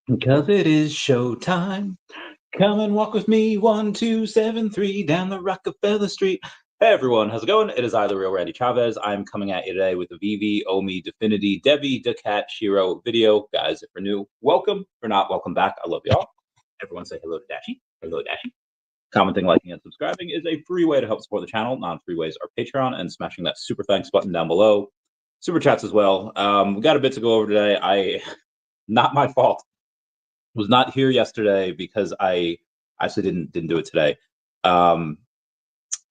Because it is showtime. Come and walk with me, 1273 down the Rockefeller Street. Hey everyone, how's it going? It is I, the real Randy Chavez. I'm coming at you today with the VeVe, OMI, DEFFINITY, DEVVE, daCAT, SHIRO video. Guys, if you're new, welcome. If you're not, welcome back. I love y'all. Everyone say hello to Dashi. Hello, Dashi. Commenting, liking, and subscribing is a free way to help support the channel. Non-free ways are Patreon and smashing that super thanks button down below. Super chats as well. We got a bit to go over today. Not my fault. Was not here yesterday because I actually didn't do it today.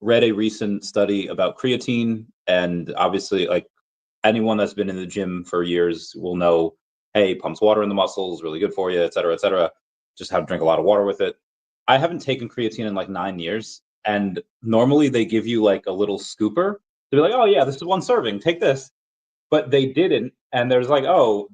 Read a recent study about creatine, and obviously, like anyone that's been in the gym for years will know, hey, pumps water in the muscles, really good for you, et cetera, et cetera. Just have to drink a lot of water with it. I haven't taken creatine in like 9 years, and normally they give you like a little scooper. They'll be like, oh yeah, this is one serving, take this. But they didn't, and there's like, oh,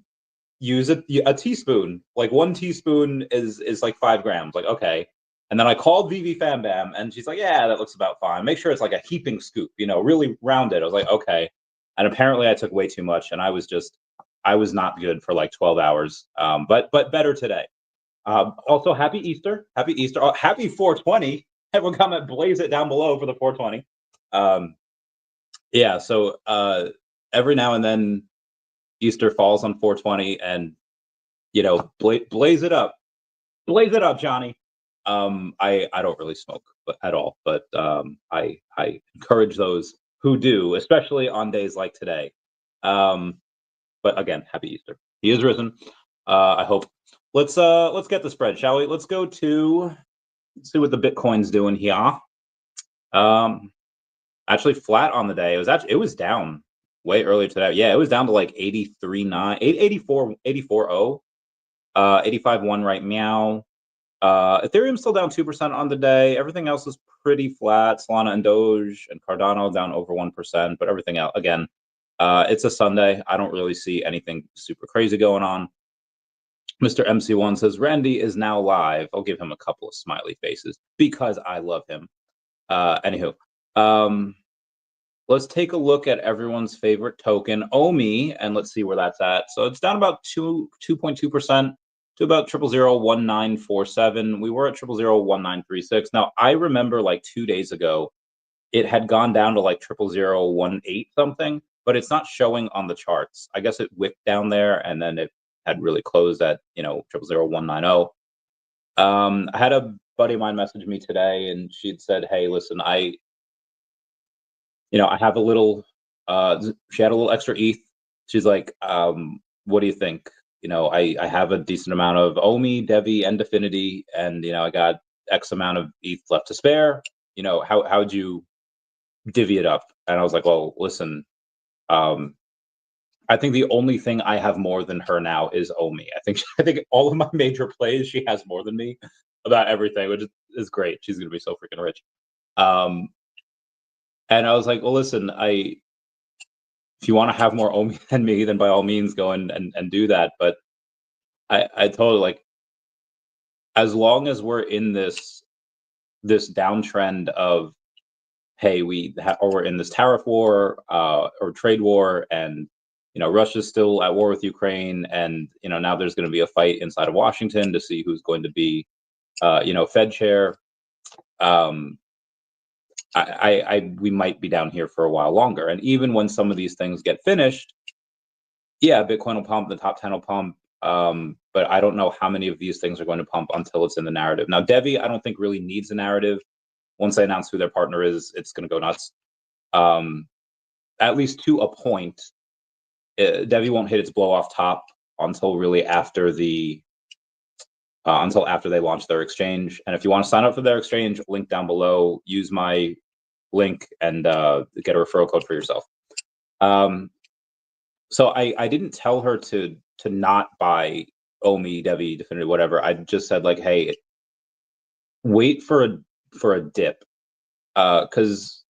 use a teaspoon. Like 1 teaspoon is like 5 grams. Like, okay. And then I called VeVe Fam Bam, and she's like, yeah, that looks about fine. Make sure it's like a heaping scoop, really rounded. I was like, okay. And apparently I took way too much, and I was not good for like 12 hours. But better today. Also, happy Easter. Happy Easter. Oh, happy 420. Everyone comment, blaze it down below for the 420. Yeah, so every now and then Easter falls on 420, and blaze it up, Johnny. I don't really smoke at all, but I encourage those who do, especially on days like today. But again, happy Easter. He is risen. I hope. Let's get the spread, shall we? Let's go to see what the Bitcoin's doing here. Actually flat on the day. It was down way earlier today. Yeah, it was down to like 83.9, 84, 84.0, 85.1 right meow. Ethereum's still down 2% on the day. Everything else is pretty flat. Solana and Doge and Cardano down over 1%, but everything else, again, it's a Sunday. I don't really see anything super crazy going on. Mr. MC1 says, Randy is now live. I'll give him a couple of smiley faces because I love him. Anywho, let's take a look at everyone's favorite token, OMI, and let's see where that's at. So it's down about 2.2% to about 0.001947. We were at 0.001936. Now, I remember like 2 days ago, it had gone down to like 0.0018 something, but it's not showing on the charts. I guess it wicked down there, and then it had really closed at 0.00190. I had a buddy of mine message me today, and she'd said, hey, listen, I have a little, she had a little extra ETH. She's like, what do you think? I have a decent amount of OMI, DEVVE, and DEFFINITY, and, I got X amount of ETH left to spare. How'd you divvy it up? And I was like, well, listen, I think the only thing I have more than her now is OMI. I think all of my major plays, she has more than me about everything, which is great. She's going to be so freaking rich. And I was like, well, listen, if you want to have more OMI than me, then by all means go and do that. But I told her, like, as long as we're in this downtrend of, hey, we're in this tariff war or trade war, and Russia's still at war with Ukraine, and now there's going to be a fight inside of Washington to see who's going to be Fed chair. We might be down here for a while longer. And even when some of these things get finished, yeah, Bitcoin will pump, the top 10 will pump. But I don't know how many of these things are going to pump until it's in the narrative. Now, DEVVE, I don't think really needs a narrative. Once they announce who their partner is, it's going to go nuts. At least to a point, DEVVE won't hit its blow off top until really after until after they launch their exchange. And if you want to sign up for their exchange, link down below, use my link and get a referral code for yourself. So I didn't tell her to not buy OMI, DEVVE, DEFFINITY, whatever. I just said, like, hey, wait for a dip, because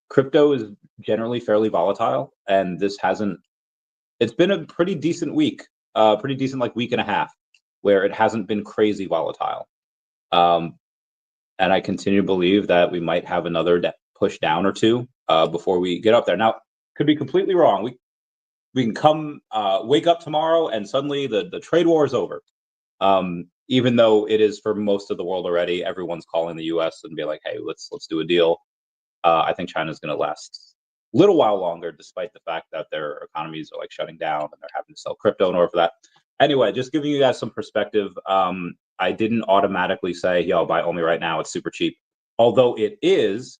crypto is generally fairly volatile, and it's been a pretty decent week, pretty decent like week and a half, where it hasn't been crazy volatile. And I continue to believe that we might have another push down or two before we get up there. Now, could be completely wrong. We can wake up tomorrow and suddenly the trade war is over. Even though it is for most of the world already, everyone's calling the US and be like, hey, let's do a deal. I think China's going to last a little while longer, despite the fact that their economies are like shutting down and they're having to sell crypto in order for that. Anyway, just giving you guys some perspective. I didn't automatically say, yo, buy OMI right now. It's super cheap. Although it is,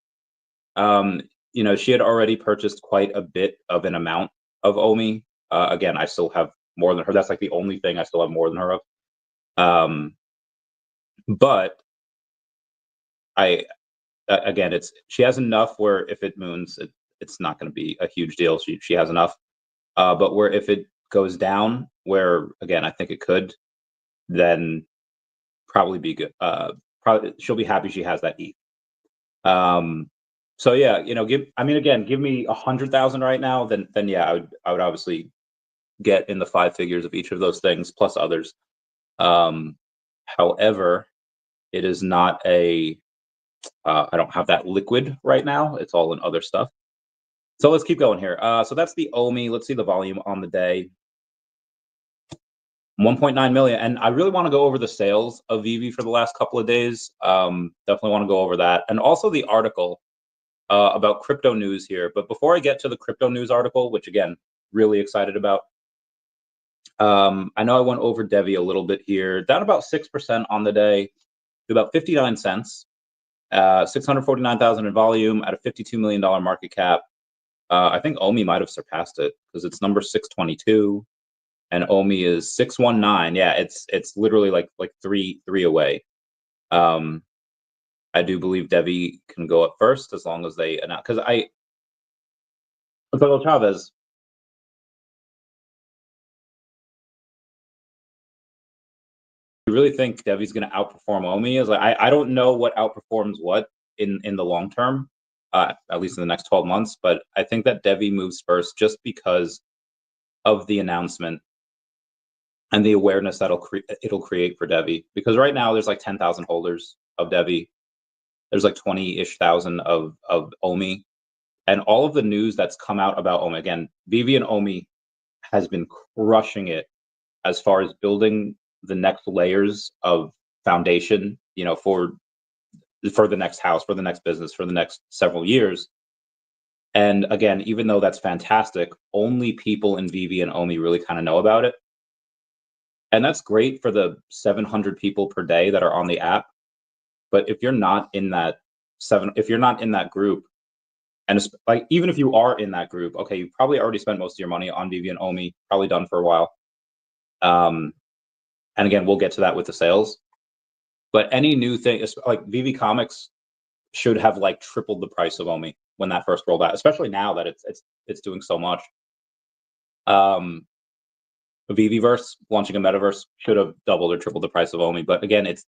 you know, she had already purchased quite a bit of an amount of OMI. Again, I still have more than her. That's like the only thing I still have more than her of. But again, she has enough where if it moons, it's not going to be a huge deal. She has enough. But where if it goes down, where again I think it could, then probably be good. Probably she'll be happy she has that ETH. So yeah, you know, give me 100,000 right now, then yeah, I would obviously get in the 5 figures of each of those things plus others. However, it is not a I don't have that liquid right now. It's all in other stuff. So let's keep going here. So that's the OMI. Let's see the volume on the day. 1.9 million. And I really want to go over the sales of VeVe for the last couple of days. Definitely want to go over that. And also the article about Cryptonews here. But before I get to the Cryptonews article, which again, really excited about, I know I went over DEVVE a little bit here, down about 6% on the day, to about 59 cents, 649,000 in volume at a $52 million market cap. I think OMI might have surpassed it because it's number 622 and OMI is 619. Yeah, it's literally like three away. I do believe DEVVE can go up first as long as they announce, because Chavez, you really think DEVVE's going to outperform OMI? Is like I don't know what outperforms what in the long term, at least in the next 12 months. But I think that DEVVE moves first just because of the announcement and the awareness that'll it'll create for DEVVE. Because right now there's like 10,000 holders of DEVVE. There's like 20-ish thousand of OMI, and all of the news that's come out about OMI. Again, VeVe and OMI has been crushing it as far as building the next layers of foundation, you know, for the next house, for the next business, for the next several years. And again, even though that's fantastic, only people in VeVe and OMI really kind of know about it. And that's great for the 700 people per day that are on the app. But if you're not in that if you're not in that group, and like even if you are in that group, okay, you probably already spent most of your money on VeVe and OMI, probably done for a while. And again, we'll get to that with the sales. But any new thing, like VeVe Comics, should have like tripled the price of OMI when that first rolled out, especially now that it's doing so much. VeVeverse launching a metaverse should have doubled or tripled the price of OMI. But again, it's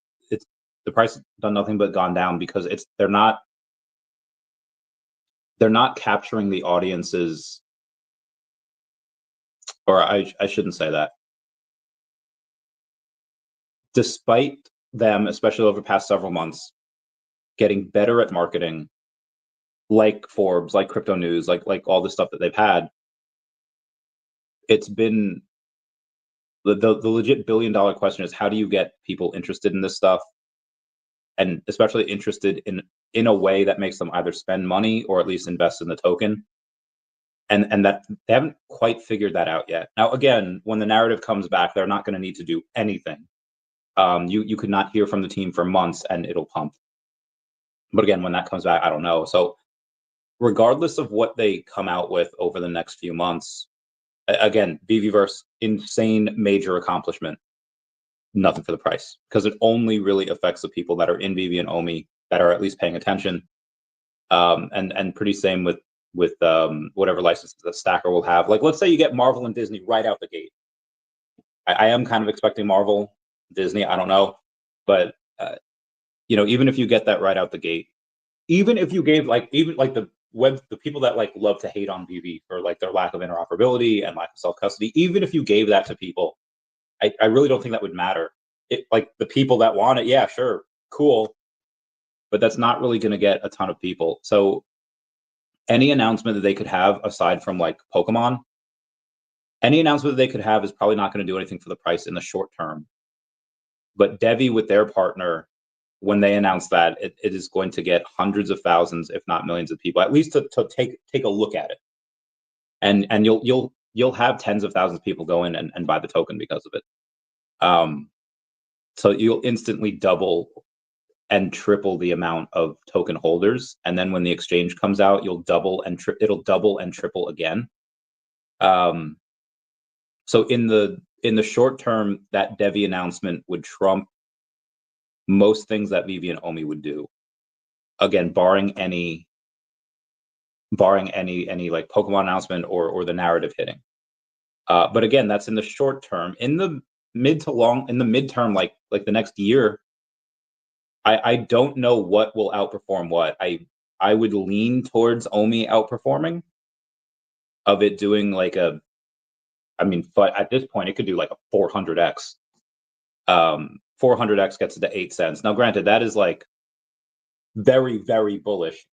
the price has done nothing but gone down because they're not capturing the audiences, or I shouldn't say that. Despite them, especially over the past several months, getting better at marketing, like Forbes, like Cryptonews, like all the stuff that they've had, it's been the legit $1 billion question is how do you get people interested in this stuff, and especially interested in a way that makes them either spend money or at least invest in the token. And that they haven't quite figured that out yet. Now, again, when the narrative comes back, they're not going to need to do anything. You could not hear from the team for months and it'll pump. But again, when that comes back, I don't know. So regardless of what they come out with over the next few months, again, VeVeverse, insane major accomplishment. Nothing for the price, because it only really affects the people that are in VeVe and OMI that are at least paying attention. And pretty same with whatever licenses the stacker will have. Like, let's say you get Marvel and Disney right out the gate. I am kind of expecting Marvel, Disney, I don't know, but you know, even if you get that right out the gate, even if you gave the people that like love to hate on VeVe for like their lack of interoperability and lack of self-custody, even if you gave that to people, I really don't think that would matter. Like the people that want it, yeah, sure, cool, but that's not really going to get a ton of people. So any announcement that they could have aside from like Pokemon, any announcement that they could have is probably not going to do anything for the price in the short term. But DEVVE with their partner, when they announce that, it is going to get hundreds of thousands, if not millions of people, at least to take a look at it. And you'll have tens of thousands of people go in and buy the token because of it. So you'll instantly double and triple the amount of token holders, and then when the exchange comes out, you'll double and it'll double and triple again. So in the short term, that DEVVE announcement would trump most things that VeVe and OMI would do. Again, barring any like Pokemon announcement or the narrative hitting. But again, that's in the short term. In the midterm, like the next year, I don't know what will outperform what. I would lean towards OMI outperforming, of it doing like but at this point it could do like a 400x. 400x gets it to 8 cents. Now, granted, that is like very, very bullish.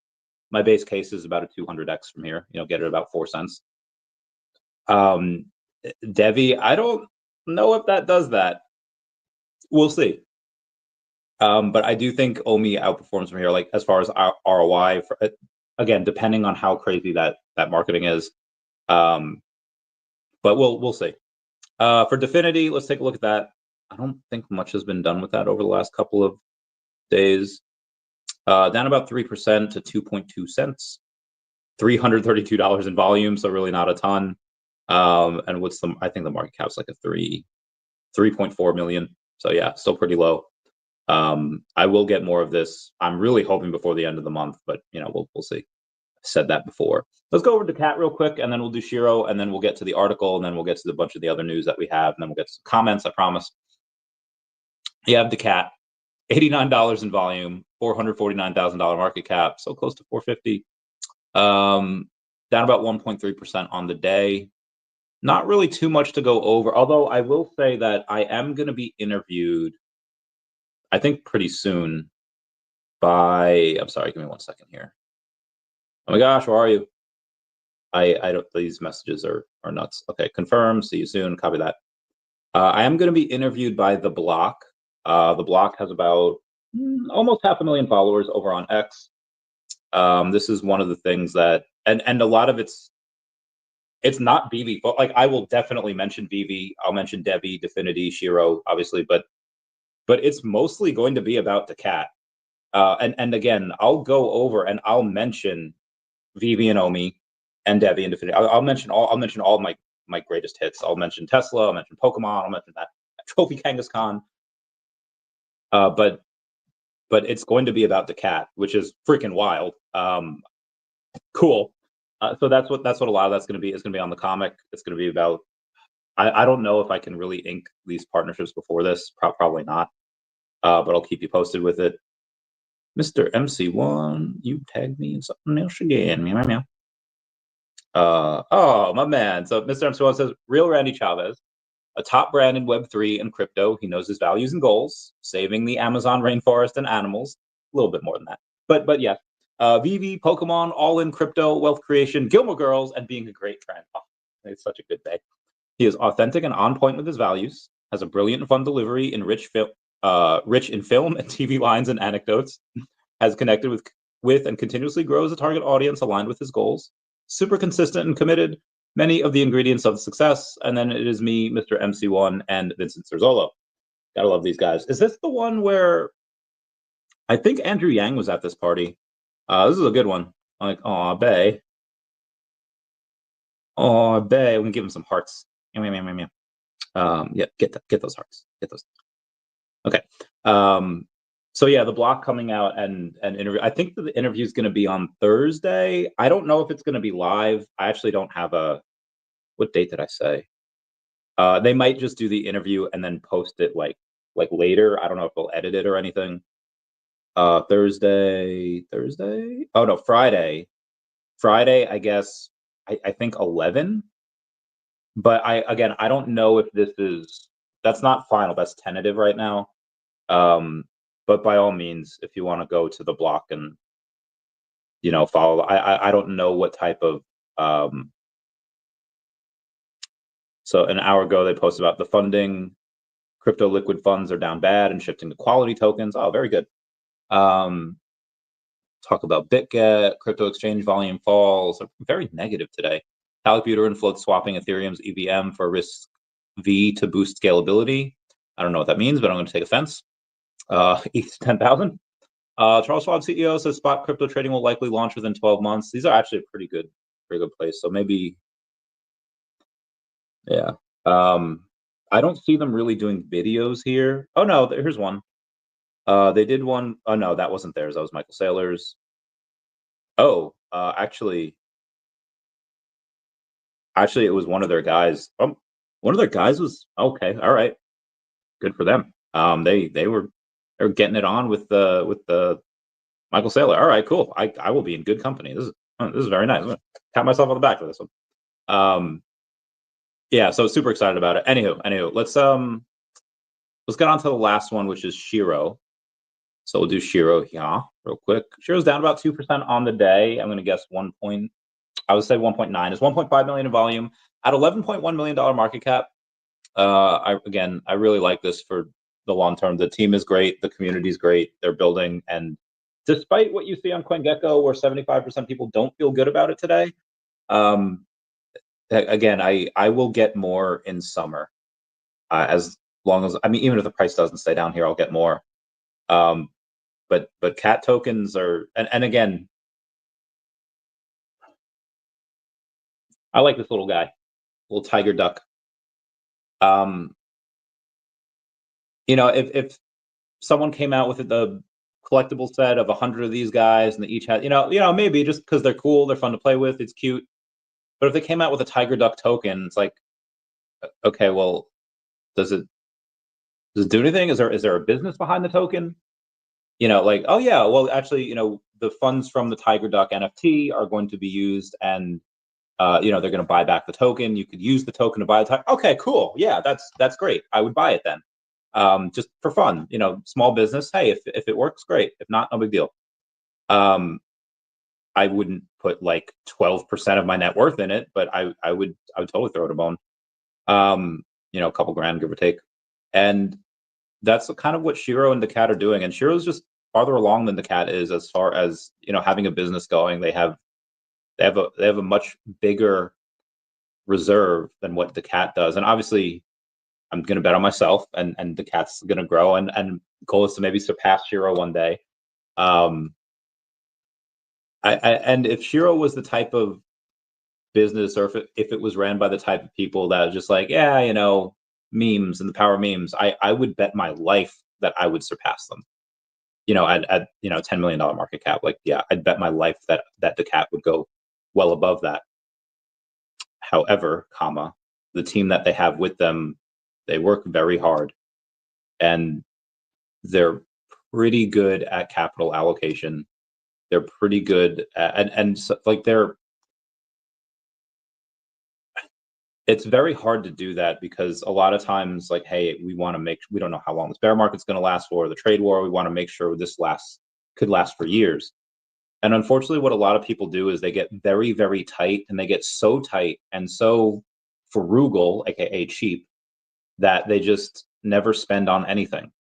My base case is about a 200x from here. Get it about 4 cents. DEVVE, I don't know if that does that. We'll see. But I do think OMI outperforms from here, like as far as ROI. Again, depending on how crazy that marketing is. But we'll see. For Definity, let's take a look at that. I don't think much has been done with that over the last couple of days. Down about 3% to 2.2 cents. $332 in volume, so really not a ton. And what's I think the market cap's like a 3.4 million. So yeah, still pretty low. I will get more of this. I'm really hoping before the end of the month, but we'll see. I said that before. Let's go over to daCAT real quick, and then we'll do SHIRO, and then we'll get to the article, and then we'll get to the bunch of the other news that we have, and then we'll get to some comments, I promise. You have daCAT, $89 in volume, $449,000 market cap, so close to 450. Down about 1.3% on the day. Not really too much to go over, although I will say that I am going to be interviewed, I think pretty soon, by, I'm sorry, give me 1 second here. Oh my gosh, where are you? I don't, these messages are nuts. Okay, confirm, see you soon, copy that. I am going to be interviewed by The Block. The Block has about almost 500,000 followers over on X. This is one of the things that, and a lot of it's not VeVe, but like I will definitely mention VeVe. I'll mention DEVVE, Definity, SHIRO, obviously, but it's mostly going to be about daCAT. And again, I'll go over and I'll mention VeVe and OMI and DEVVE and Definity. I'll mention all of my greatest hits. I'll mention Tesla. I'll mention Pokemon. I'll mention that Trophy Kangaskhan. But it's going to be about daCAT, which is freaking wild. Cool. So that's what a lot of that's going to be. It's going to be on the comic. It's going to be about. I don't know if I can really ink these partnerships before this. Probably not. But I'll keep you posted with it. Mr. MC1, you tagged me in something else again. Meow, meow. Oh, my man. So Mr. MC1 says, real Randy Chavez, a top brand in Web3 and crypto. He knows his values and goals, saving the Amazon rainforest and animals. A little bit more than that. But yeah. VeVe, Pokemon, all in crypto, wealth creation, Gilmore Girls, and being a great friend. Oh, it's such a good day. He is authentic and on point with his values, has a brilliant and fun delivery in rich in film and TV lines and anecdotes, has connected with and continuously grows a target audience aligned with his goals, super consistent and committed, many of the ingredients of success. And then it is me, Mr. MC1, and Vincent Cerzolo. Gotta love these guys. Is this the one where I think Andrew Yang was at this party? This is a good one. Like, aw, Bay. Aw, Bay. We can give him some hearts. Yeah, get those hearts. Get those. Okay. So yeah, The Block coming out and interview. I think the interview is going to be on Thursday. I don't know if it's going to be live. I actually don't have what date did I say? They might just do the interview and then post it like later. I don't know if they'll edit it or anything. Thursday. Oh no, Friday, I guess. I think 11. But I don't know if that's not final. That's tentative right now. But by all means, if you want to go to The Block and follow, I don't know what type of. So an hour ago they posted about the funding, Crypto liquid funds are down bad and shifting to quality tokens. Oh, very good. Talk about BitGet, crypto exchange volume falls. Very negative today. Vitalik Buterin floats swapping Ethereum's EVM for risk V to boost scalability. I don't know what that means, but I'm going to take offense. ETH 10,000. Charles Schwab CEO says spot crypto trading will likely launch within 12 months. These are actually a pretty good place. So maybe, yeah. I don't see them really doing videos here. Oh no, here's one. They did one. Oh no, that wasn't theirs. That was Michael Saylor's. Oh, actually, it was one of their guys. One of their guys was okay. All right, good for them. They were getting it on with the Michael Saylor. All right, cool. I will be in good company. This is very nice. I'm gonna pat myself on the back for this one. Yeah, so super excited about it. Anywho, let's get on to the last one, which is SHIRO. So we'll do SHIRO here real quick. SHIRO's down about 2% on the day. I'm going to guess 1. I would say 1.9. It's 1.5 million in volume at $11.1 million market cap. I really like this for the long term. The team is great. The community is great. They're building, and despite what you see on CoinGecko, where 75% of people don't feel good about it today, again, I will get more in summer, as long as, I mean, even if the price doesn't stay down here, I'll get more. But cat tokens are, and again, I like this little guy, little tiger duck. If someone came out with the collectible set of 100 of these guys, and they each had, maybe just because they're cool, they're fun to play with, it's cute. But if they came out with a tiger duck token, it's like, okay, well, does it do anything? Is there a business behind the token? Like, oh yeah, well, actually, the funds from the tiger duck NFT are going to be used, and they're going to buy back the token. You could use the token to buy the token. Okay, cool. Yeah, that's great. I would buy it then, just for fun. Small business. Hey, if it works, great. If not, no big deal. I wouldn't put like 12% of my net worth in it, but I would totally throw it a bone. A couple grand, give or take. And that's kind of what SHIRO and daCAT are doing. And SHIRO's just farther along than daCAT is, as far as having a business going. They have a much bigger reserve than what daCAT does. And obviously, I'm going to bet on myself, and daCAT's going to grow, and goal is to maybe surpass SHIRO one day. And if SHIRO was the type of business, or if it was ran by the type of people that are just like, yeah, memes and the power of memes, I would bet my life that I would surpass them. At $10 million market cap, like, yeah, I'd bet my life that daCAT would go well above that. However, the team that they have with them, they work very hard, and they're pretty good at capital allocation. They're pretty good at, and so, like, it's very hard to do that, because a lot of times, like, hey, we don't know how long this bear market's going to last for, the trade war. We want to make sure this could last for years. And unfortunately, what a lot of people do is they get very, very tight, and they get so tight and so frugal, aka cheap, that they just never spend on anything.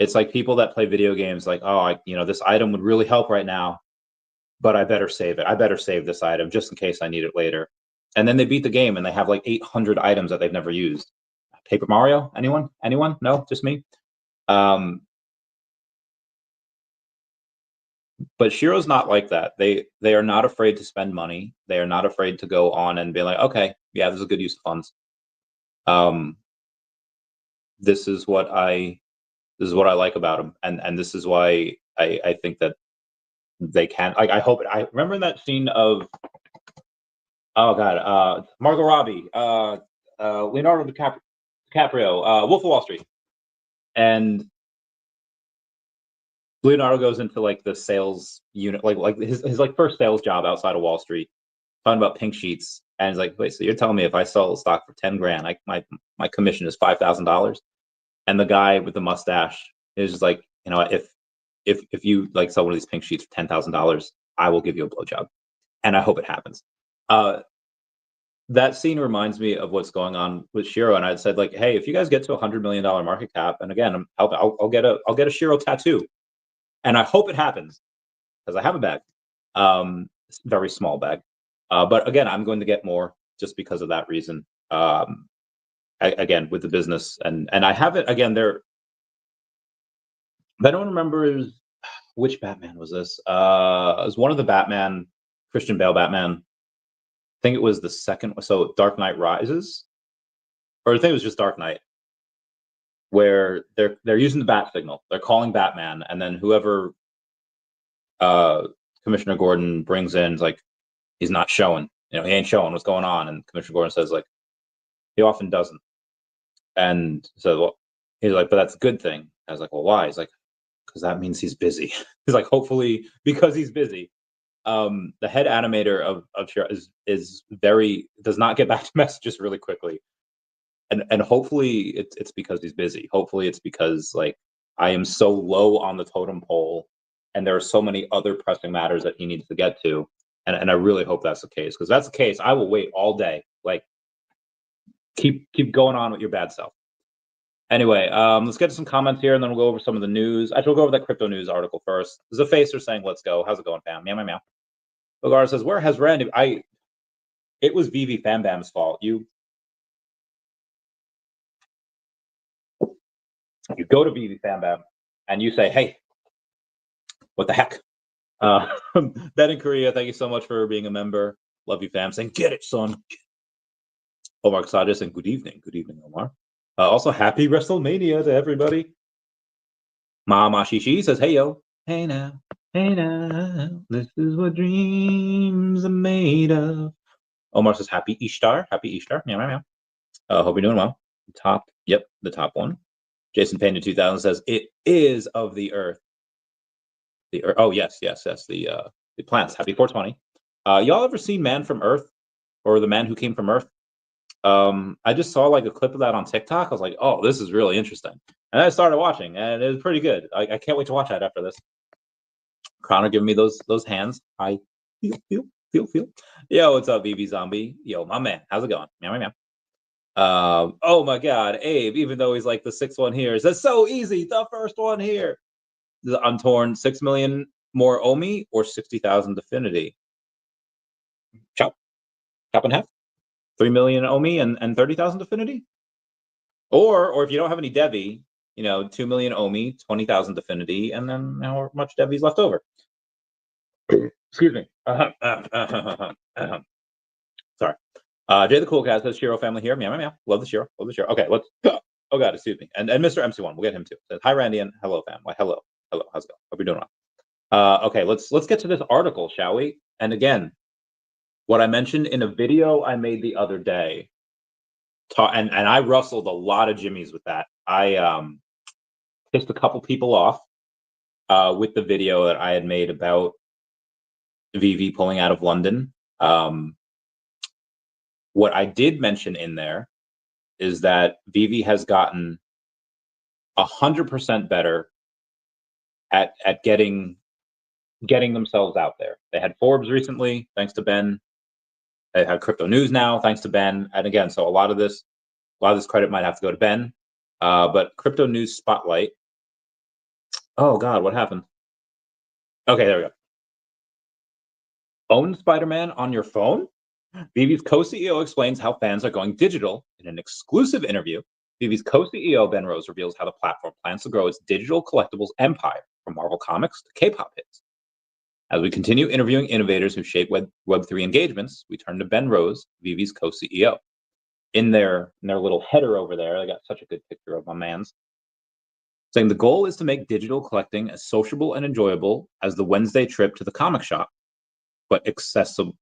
It's like people that play video games, like, oh, this item would really help right now, but I better save it. I better save this item just in case I need it later. And then they beat the game, and they have like 800 items that they've never used. Paper Mario? Anyone? No, just me. But SHIRO's not like that. They are not afraid to spend money. They are not afraid to go on and be like, okay, yeah, this is a good use of funds. This is what I like about them, and this is why I think that they can. Like, I hope. I remember that scene of, oh god, Margot Robbie, Leonardo DiCaprio, Wolf of Wall Street, and Leonardo goes into like the sales unit, like his like first sales job outside of Wall Street, talking about pink sheets, and he's like, wait, so you're telling me if I sell stock for 10 grand, my commission is $5,000? And the guy with the mustache is just like, if you like sell one of these pink sheets for $10,000, I will give you a blowjob, and I hope it happens. that scene reminds me of what's going on with SHIRO, and I'd said like, hey, if you guys get to $100 million market cap, and again, I'll get a SHIRO tattoo, and I hope it happens because I have a bag, very small bag, but again, I'm going to get more just because of that reason. Again, with the business, and I have it again. I don't remember which Batman was this. It was one of the Batman, Christian Bale Batman. I think it was the second. So Dark Knight Rises, or I think it was just Dark Knight, where they're using the bat signal. They're calling Batman, and then whoever Commissioner Gordon brings in is like, he's not showing. He ain't showing what's going on. And Commissioner Gordon says like, he often doesn't. And so, well, he's like, but that's a good thing. I was like, well, why? He's like, because that means he's busy. He's like, hopefully, because he's busy. The head animator of SHIRO does not get back to messages really quickly, and hopefully it's because he's busy. Hopefully it's because like I am so low on the totem pole, and there are so many other pressing matters that he needs to get to, and I really hope that's the case, because that's the case, I will wait all day. Like, keep going on with your bad self. Anyway, let's get to some comments here, and then we'll go over some of the news. Actually, we'll go over that Cryptonews article first. There's a facer saying, let's go. How's it going, fam? Meow, meow, meow. Lagar says, where has Randy... It was VeVe Fam Bam's fault. You go to VeVe Fam Bam, and you say, hey, what the heck? Ben in Korea, thank you so much for being a member. Love you, fam. Saying, get it, son. Omar Kasadis saying, good evening. Good evening, Omar. Also, happy WrestleMania to everybody. Mama Shishi says, hey, yo. Hey, now. Hey, now. This is what dreams are made of. Omar says, happy Ishtar. Happy Ishtar. Meow, meow, meow. Hope you're doing well. The top one. Jason Payne 2000 says, it is of the earth. The earth. Oh, yes. The plants. Happy 420. Y'all ever seen Man from Earth, or The Man Who Came from Earth? I just saw like a clip of that on TikTok. I was like, oh, this is really interesting. And I started watching, and it was pretty good. I can't wait to watch that after this. Connor giving me those hands. I feel. Yo, what's up, VeVe Zombie? Yo, my man. How's it going? Meow, meow, meow. Oh my God, Abe, even though he's like the sixth one here, says so easy, the first one here. I'm torn, 6 million more OMI or 60,000 Affinity. Chop in half. 3 million OMI and 30,000 Affinity. Or if you don't have any DEVVE, 2 million OMI, 20,000 Affinity, and then how much DEVVE's left over. Excuse me. Sorry. Jay the Cool Cat says, SHIRO family here. Meow, meow, meow. Love the SHIRO. Okay, let's go. Oh God, excuse me. And Mr. MC1, we'll get him too. Says, hi, Randy, and hello, fam. Why, hello. How's it going? Hope you're doing well. Okay, let's get to this article, shall we? And again, what I mentioned in a video I made the other day, and I rustled a lot of jimmies with that. I pissed a couple people off with the video that I had made about VeVe pulling out of London. What I did mention in there is that VeVe has gotten 100% better at getting themselves out there. They had Forbes recently, thanks to Ben. They have Cryptonews now, thanks to Ben. And again, so a lot of this credit might have to go to Ben. But Cryptonews Spotlight. Oh God, what happened? Okay, there we go. Own Spider-Man on your phone? VeVe's co-CEO explains how fans are going digital in an exclusive interview. VeVe's co-CEO Ben Rose reveals how the platform plans to grow its digital collectibles empire from Marvel Comics to K-pop hits. As we continue interviewing innovators who shape Web3 engagements, we turn to Ben Rose, VeVe's co-CEO. In their little header over there, I got such a good picture of my man's, saying the goal is to make digital collecting as sociable and enjoyable as the Wednesday trip to the comic shop, but accessible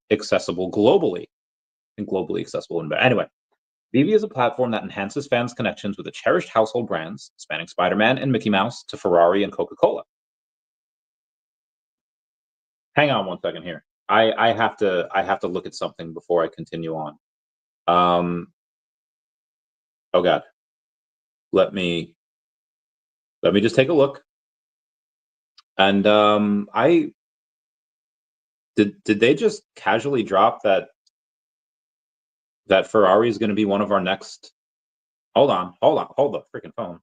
globally, and globally accessible. Anyway, VeVe is a platform that enhances fans' connections with the cherished household brands, spanning Spider-Man and Mickey Mouse to Ferrari and Coca-Cola. Hang on one second here. I have to look at something before I continue on. Oh God. Let me just take a look. And did they just casually drop that that Ferrari is going to be one of our next. Hold the freaking phone.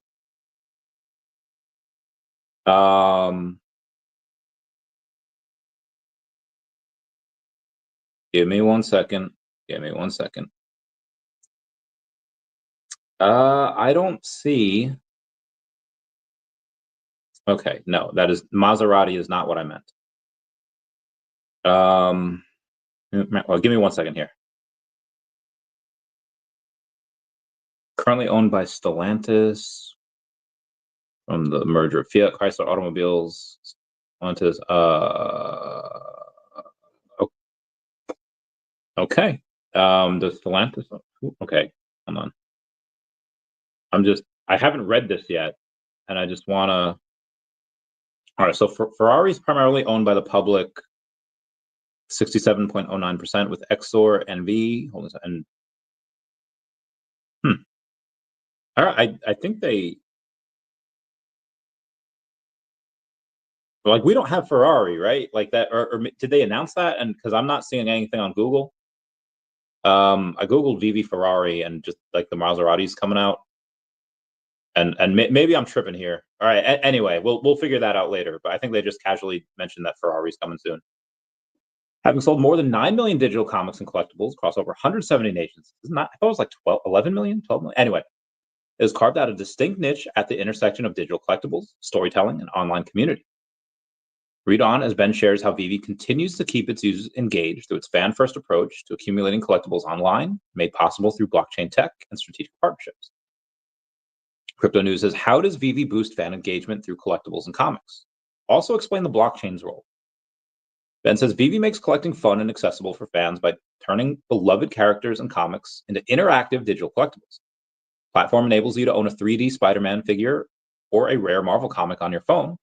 Give me 1 second. I don't see. Okay, no, that is Maserati is not what I meant. Well, give me 1 second here. Currently owned by Stellantis from the merger of Fiat Chrysler Automobiles. Stellantis. Okay. Does Stellantis? Okay, hold on. I haven't read this yet, and I just want to. All right, so Ferrari is primarily owned by the public, 67.09%, with Exor and V. Hold on, and all right, I think they like we don't have Ferrari, right? Like that, or did they announce that? And because I'm not seeing anything on Google. I googled VeVe Ferrari and just like the Maseratis coming out, and maybe I'm tripping here. All right, anyway, we'll figure that out later. But I think they just casually mentioned that Ferrari's coming soon. Having sold more than 9 million digital comics and collectibles across over 170 nations. I thought it was like 11 million, 12 million. Anyway, it has carved out a distinct niche at the intersection of digital collectibles, storytelling, and online community. Read on as Ben shares how VeVe continues to keep its users engaged through its fan-first approach to accumulating collectibles online, made possible through blockchain tech and strategic partnerships. Cryptonews says, how does VeVe boost fan engagement through collectibles and comics? Also explain the blockchain's role. Ben says, VeVe makes collecting fun and accessible for fans by turning beloved characters and comics into interactive digital collectibles. The platform enables you to own a 3D Spider-Man figure or a rare Marvel comic on your phone.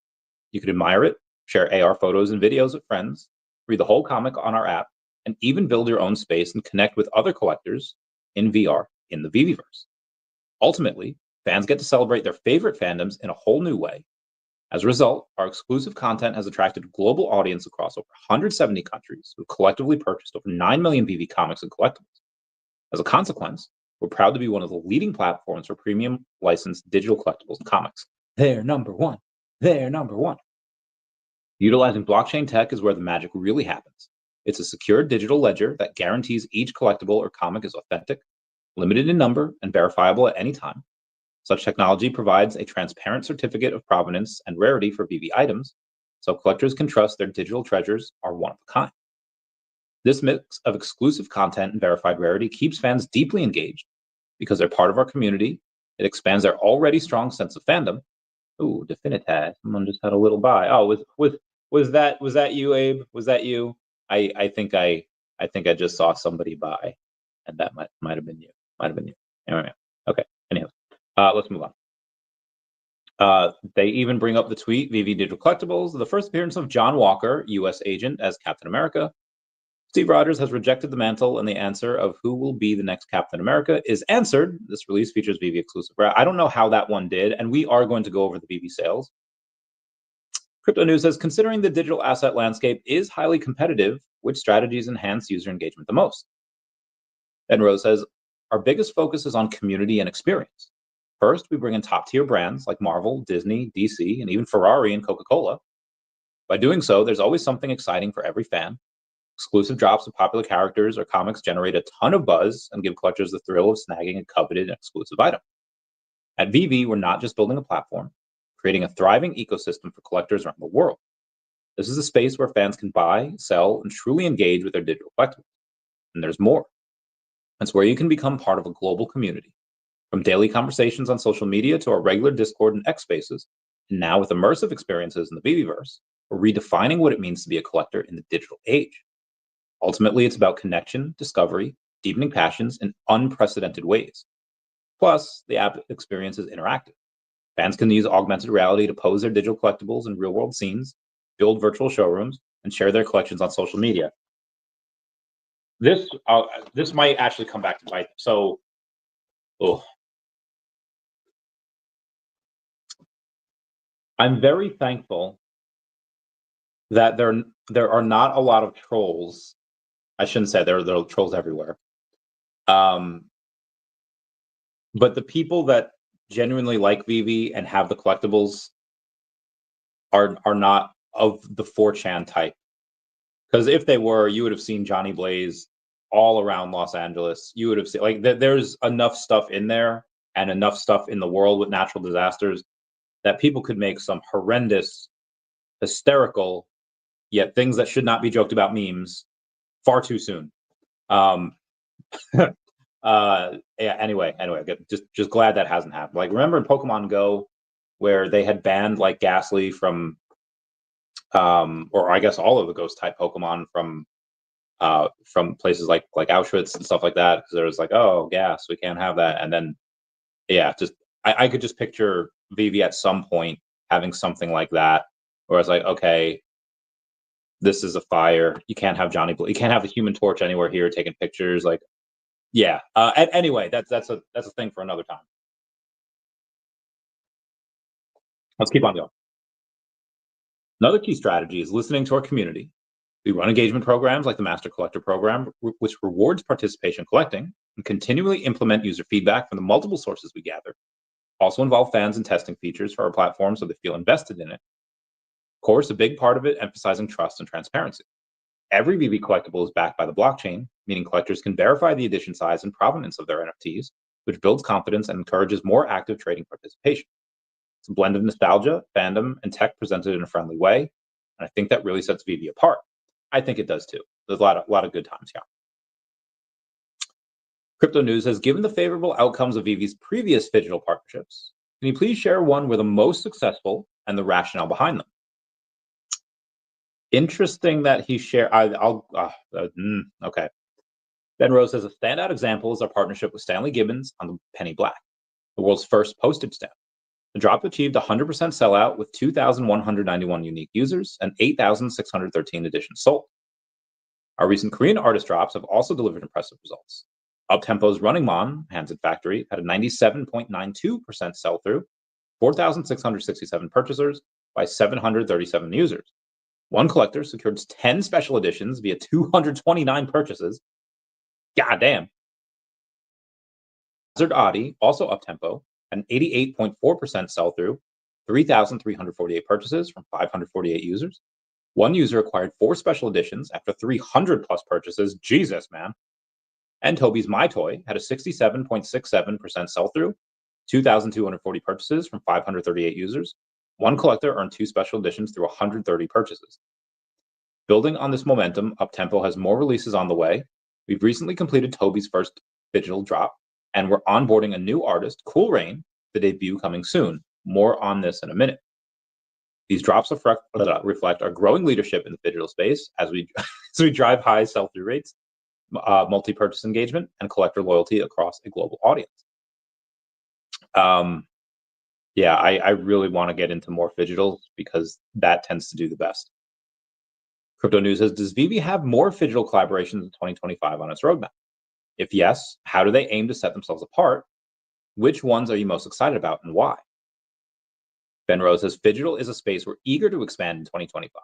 You can admire it, share AR photos and videos with friends, read the whole comic on our app, and even build your own space and connect with other collectors in VR in the VeVeverse. Ultimately, fans get to celebrate their favorite fandoms in a whole new way. As a result, our exclusive content has attracted a global audience across over 170 countries who have collectively purchased over 9 million VeVe comics and collectibles. As a consequence, we're proud to be one of the leading platforms for premium licensed digital collectibles and comics. They're number one. Utilizing blockchain tech is where the magic really happens. It's a secure digital ledger that guarantees each collectible or comic is authentic, limited in number, and verifiable at any time. Such technology provides a transparent certificate of provenance and rarity for VeVe items, so collectors can trust their digital treasures are one of a kind. This mix of exclusive content and verified rarity keeps fans deeply engaged because they're part of our community. It expands their already strong sense of fandom. Ooh, Definitaz. Someone just had a little buy. Oh, was that you, Abe? Was that you? I think I just saw somebody buy, and that might have been you. Anyway, okay. Anyhow, let's move on. They even bring up the tweet, VeVe Digital Collectibles, the first appearance of John Walker, U.S. agent, as Captain America. Steve Rogers has rejected the mantle, and the answer of who will be the next Captain America is answered. This release features VeVe exclusive. I don't know how that one did, and we are going to go over the VeVe sales. Cryptonews says, considering the digital asset landscape is highly competitive, which strategies enhance user engagement the most? And Rose says, our biggest focus is on community and experience. First, we bring in top-tier brands like Marvel, Disney, DC, and even Ferrari and Coca-Cola. By doing so, there's always something exciting for every fan. Exclusive drops of popular characters or comics generate a ton of buzz and give collectors the thrill of snagging a coveted exclusive item. At VeVe, we're not just building a platform, creating a thriving ecosystem for collectors around the world. This is a space where fans can buy, sell, and truly engage with their digital collectibles. And there's more. It's where you can become part of a global community. From daily conversations on social media to our regular Discord and X spaces, and now with immersive experiences in the VeVeverse, we're redefining what it means to be a collector in the digital age. Ultimately, it's about connection, discovery, deepening passions in unprecedented ways. Plus, the app experience is interactive. Fans can use augmented reality to pose their digital collectibles in real-world scenes, build virtual showrooms, and share their collections on social media. This might actually come back to bite. So, I'm very thankful that there are not a lot of trolls. I shouldn't say there are trolls everywhere. But the people that genuinely like VeVe and have the collectibles are not of the 4chan type. Because if they were, you would have seen Johnny Blaze all around Los Angeles. You would have seen, like, there's enough stuff in there and enough stuff in the world with natural disasters that people could make some horrendous, hysterical, yet things that should not be joked about memes far too soon. Yeah, anyway, just glad that hasn't happened. Like, remember in Pokemon Go where they had banned like Ghastly from or I guess all of the ghost type Pokemon from places like Auschwitz and stuff like that, because there was like, oh, gas, we can't have that. And then yeah, just I could just picture VeVe at some point having something like that where it's like, okay, this is a fire, you can't have you can't have the Human Torch anywhere here taking pictures, like, yeah. Anyway, that's a thing for another time. Let's keep on going. Another key strategy is listening to our community. We run engagement programs like the Master Collector program, which rewards participation collecting, and continually implement user feedback from the multiple sources we gather. Also involve fans in testing features for our platform so they feel invested in it. Of course, a big part of it emphasizing trust and transparency. Every VeVe collectible is backed by the blockchain, meaning collectors can verify the edition size and provenance of their NFTs, which builds confidence and encourages more active trading participation. It's a blend of nostalgia, fandom, and tech presented in a friendly way, and I think that really sets VeVe apart. I think it does too. There's a lot of good times here. Cryptonews has given the favorable outcomes of VeVe's previous digital partnerships. Can you please share one where the most successful and the rationale behind them? Interesting that he shared. Okay. Ben Rose says a standout example is our partnership with Stanley Gibbons on the Penny Black, the world's first postage stamp. The drop achieved 100% sellout with 2,191 unique users and 8,613 editions sold. Our recent Korean artist drops have also delivered impressive results. Uptempo's Running Mon, Hansen Factory, had a 97.92% sell-through, 4,667 purchasers by 737 users. One collector secured 10 special editions via 229 purchases. God damn. Hazard Adi, also Uptempo, had an 88.4% sell-through, 3,348 purchases from 548 users. One user acquired 4 special editions after 300 plus purchases. Jesus, man. And Toby's My Toy had a 67.67% sell-through, 2,240 purchases from 538 users. One collector earned 2 special editions through 130 purchases. Building on this momentum, Uptempo has more releases on the way. We've recently completed Toby's first digital drop, and we're onboarding a new artist, Cool Rain, the debut coming soon. More on this in a minute. These drops reflect our growing leadership in the digital space as we drive high sell-through rates, multi-purchase engagement, and collector loyalty across a global audience. Yeah, I really want to get into more digitals because that tends to do the best. Cryptonews says, does VeVe have more digital collaborations in 2025 on its roadmap? If yes, how do they aim to set themselves apart? Which ones are you most excited about and why? Ben Rose says, digital is a space we're eager to expand in 2025.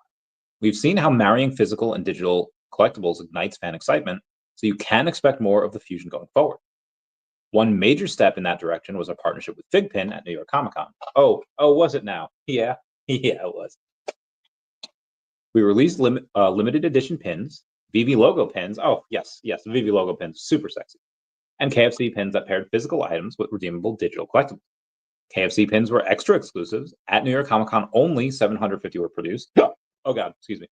We've seen how marrying physical and digital collectibles ignites fan excitement, so you can expect more of the fusion going forward. One major step in that direction was our partnership with FigPin at New York Comic Con. Oh, was it now? Yeah, it was. We released limited edition pins, VeVe logo pins. Oh, yes, VeVe logo pins, super sexy. And KFC pins that paired physical items with redeemable digital collectibles. KFC pins were extra exclusives. At New York Comic Con, only 750 were produced. Oh God, excuse me.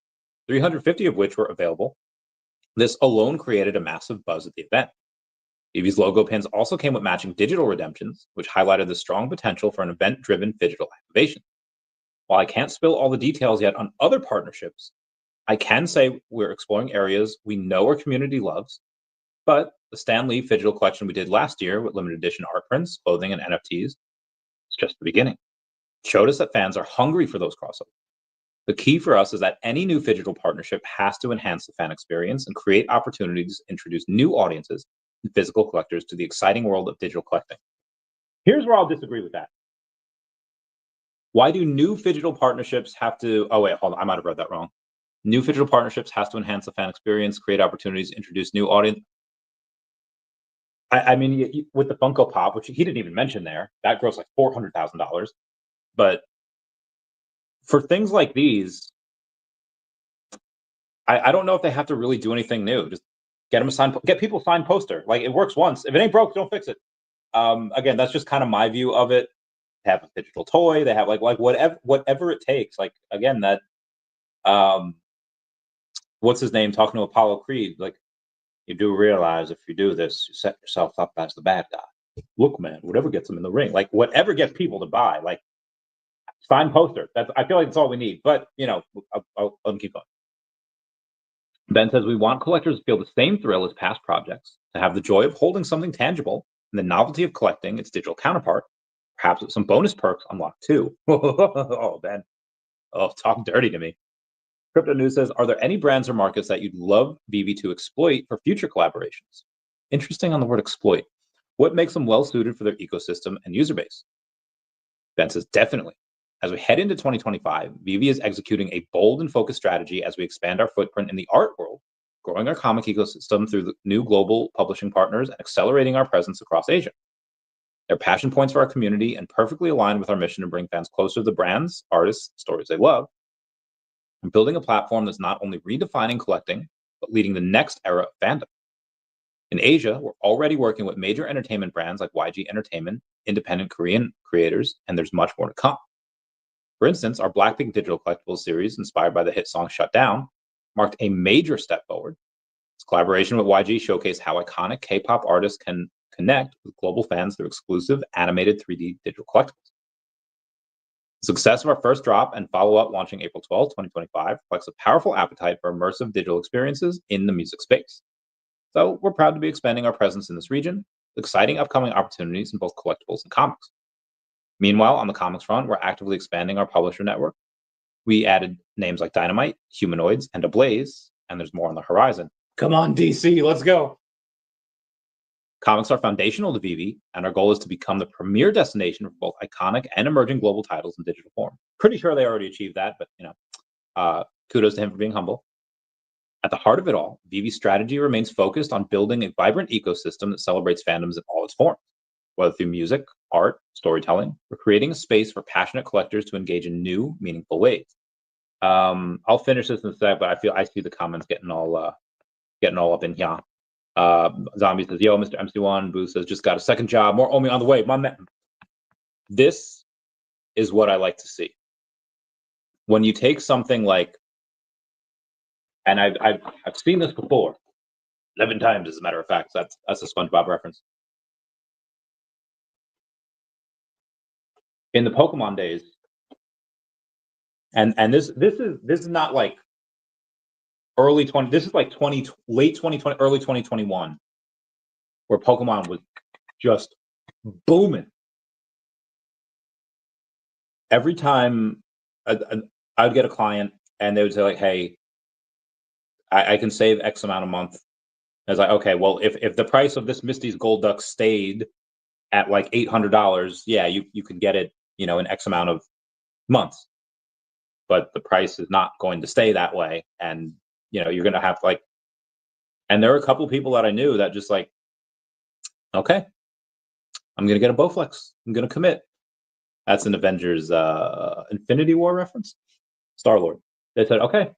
350 of which were available. This alone created a massive buzz at the event. VeVe's logo pins also came with matching digital redemptions, which highlighted the strong potential for an event-driven digital activation. While I can't spill all the details yet on other partnerships, I can say we're exploring areas we know our community loves, but the Stan Lee digital collection we did last year with limited edition art prints, clothing, and NFTs is just the beginning. It showed us that fans are hungry for those crossovers. The key for us is that any new digital partnership has to enhance the fan experience and create opportunities to introduce new audiences and physical collectors to the exciting world of digital collecting. Here's where I'll disagree with that. Why do new digital partnerships have to, oh wait, hold on, I might have read that wrong. New digital partnerships has to enhance the fan experience, create opportunities, introduce new audience. I mean, with the Funko Pop, which he didn't even mention there, that grossed like $400,000. But for things like these, I don't know if they have to really do anything new. Just get them a signed, get people a signed poster. Like, it works once. If it ain't broke, don't fix it. Again, that's just kind of my view of it. They have a digital toy. They have like whatever it takes. Like, again, that what's his name talking to Apollo Creed? Like, you do realize if you do this, you set yourself up as the bad guy. Look, man, whatever gets them in the ring, like whatever gets people to buy, like signed poster. I feel like that's all we need. But I'll let them keep going. Ben says we want collectors to feel the same thrill as past projects, to have the joy of holding something tangible and the novelty of collecting its digital counterpart, perhaps with some bonus perks unlocked too. Oh, Ben. Oh, talk dirty to me. Cryptonews says, are there any brands or markets that you'd love VeVe to exploit for future collaborations? Interesting on the word exploit. What makes them well suited for their ecosystem and user base? Ben says, definitely. As we head into 2025, VeVe is executing a bold and focused strategy as we expand our footprint in the art world, growing our comic ecosystem through the new global publishing partners and accelerating our presence across Asia. They're passion points for our community and perfectly aligned with our mission to bring fans closer to the brands, artists, stories they love, and building a platform that's not only redefining collecting, but leading the next era of fandom. In Asia, we're already working with major entertainment brands like YG Entertainment, independent Korean creators, and there's much more to come. For instance, our Blackpink digital collectibles series, inspired by the hit song Shut Down, marked a major step forward. Its collaboration with YG showcased how iconic K-pop artists can connect with global fans through exclusive animated 3D digital collectibles. The success of our first drop and follow-up launching April 12, 2025 reflects a powerful appetite for immersive digital experiences in the music space. So we're proud to be expanding our presence in this region, with exciting upcoming opportunities in both collectibles and comics. Meanwhile, on the comics front, we're actively expanding our publisher network. We added names like Dynamite, Humanoids, and Ablaze, and there's more on the horizon. Come on, DC, let's go. Comics are foundational to VeVe, and our goal is to become the premier destination for both iconic and emerging global titles in digital form. Pretty sure they already achieved that, but kudos to him for being humble. At the heart of it all, VeVe's strategy remains focused on building a vibrant ecosystem that celebrates fandoms in all its forms. Whether through music, art, storytelling, we're creating a space for passionate collectors to engage in new, meaningful ways. I'll finish this in a sec, but I see the comments getting all up in here. Zombie says, "Yo, Mr. MC1." Boo says, "Just got a second job. More OMI on the way." My man, this is what I like to see. When you take something like, and I've seen this before, 11 times as a matter of fact. That's a SpongeBob reference. In the Pokemon days, and this is not like early 20. This is like late 2020, early 2021, where Pokemon was just booming. Every time I'd get a client and they would say like, "Hey, I can save X amount a month." I was like, "Okay, well, if the price of this Misty's Golduck stayed at like $800, yeah, you could get it, in X amount of months. But the price is not going to stay that way, and you're going to have like." And there were a couple of people that I knew that just like, "Okay, I'm going to get a Bowflex. I'm going to commit." That's an Avengers Infinity War reference. Star-Lord. They said, "Okay,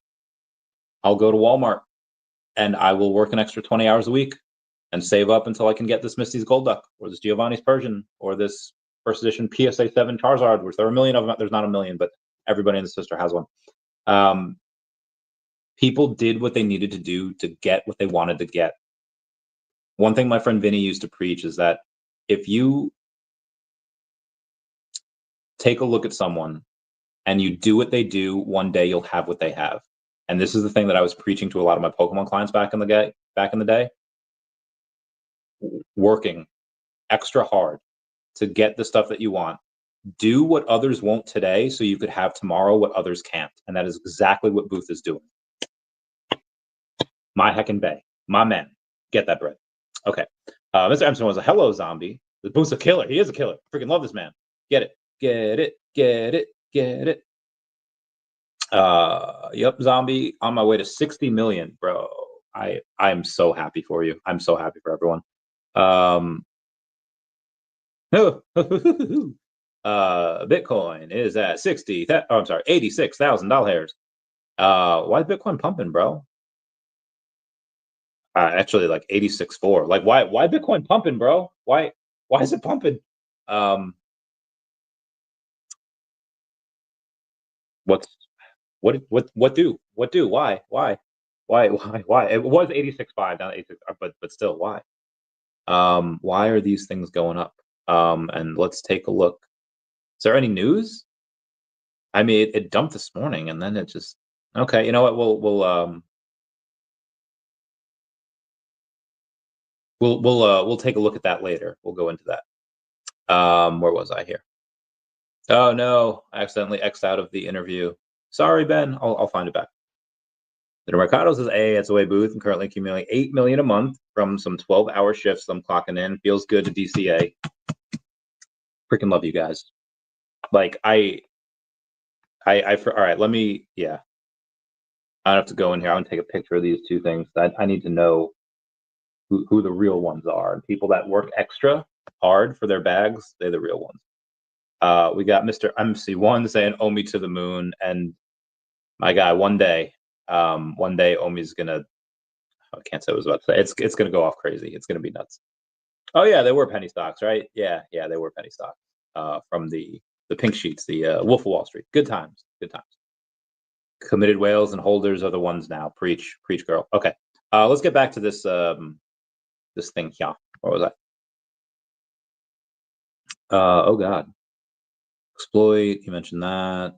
I'll go to Walmart and I will work an extra 20 hours a week and save up until I can get this Misty's Golduck or this Giovanni's Persian or this first edition PSA 7 Charizard," which there are a million of them. There's not a million, but everybody in the sister has one. People did what they needed to do to get what they wanted to get. One thing my friend Vinny used to preach is that if you take a look at someone and you do what they do, one day you'll have what they have. And this is the thing that I was preaching to a lot of my Pokemon clients back in the day. Working extra hard to get the stuff that you want. Do what others won't today so you could have tomorrow what others can't. And that is exactly what Booth is doing. My heckin' bay. My man. Get that bread. Okay. Mr. Emerson was a hello zombie. The Booth's a killer. He is a killer. Freaking love this man. Get it. Get it. Get it. Get it. Yep, zombie. On my way to 60 million, bro. I'm so happy for you. I'm so happy for everyone. Bitcoin is at $86,000. Why is Bitcoin pumping, bro? Actually, like 86.4. Like, why Bitcoin pumping, bro? Why is it pumping? What's what do? Why? It was 86.5, now 86, but still, why? Why are these things going up? And let's take a look. Is there any news? I mean, it dumped this morning, and then it just okay. You know what? We'll take a look at that later. We'll go into that. Where was I here? Oh no, I accidentally X'd out of the interview. Sorry, Ben. I'll find it back. The Mercado says, "Hey, it's away booth. I'm currently accumulating 8 million a month from some 12-hour shifts I'm clocking in. Feels good to DCA. Freaking love you guys. Like all right. Let me. Yeah, I have to go in here. I want to take a picture of these two things. I need to know who the real ones are. And people that work extra hard for their bags, they're the real ones. We got Mr. MC1 saying OMI to the moon, and my guy, one day OMI's gonna. I can't say what I was about to say. It's gonna go off crazy. It's gonna be nuts. Oh yeah, they were penny stocks, right? Yeah, they were penny stocks. From the pink sheets, the Wolf of Wall Street. Good times. Committed whales and holders are the ones now. Preach, girl. Okay, let's get back to this this thing here. What was that? Oh God. Exploit. You mentioned that.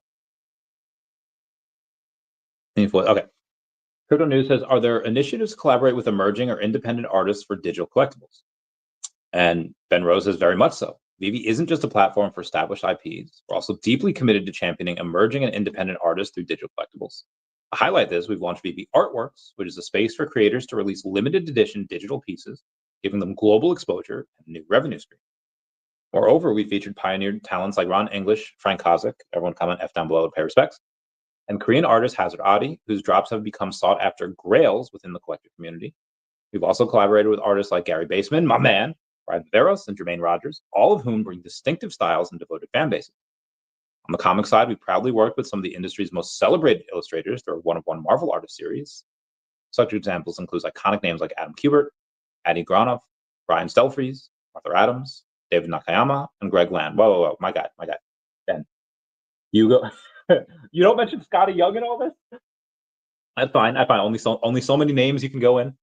Okay. Cryptonews says, are there initiatives to collaborate with emerging or independent artists for digital collectibles? And Ben Rose says, very much so. VeVe isn't just a platform for established IPs. We're also deeply committed to championing emerging and independent artists through digital collectibles. To highlight this, we've launched VeVe Artworks, which is a space for creators to release limited edition digital pieces, giving them global exposure and new revenue streams. Moreover, we featured pioneered talents like Ron English, Frank Kozik, everyone comment F down below to pay respects, and Korean artist Hazard Adi, whose drops have become sought after grails within the collector community. We've also collaborated with artists like Gary Baseman, my man, Brian Veros, and Jermaine Rogers, all of whom bring distinctive styles and devoted fan bases. On the comic side, we proudly worked with some of the industry's most celebrated illustrators through our one-of-one Marvel Artist series. Such examples include iconic names like Adam Kubert, Adi Granov, Brian Stelfreeze, Arthur Adams, David Nakayama, and Greg Land. Whoa, my guy. Ben, you go. You don't mention Scotty Young in all this? That's fine. Only so many names you can go in.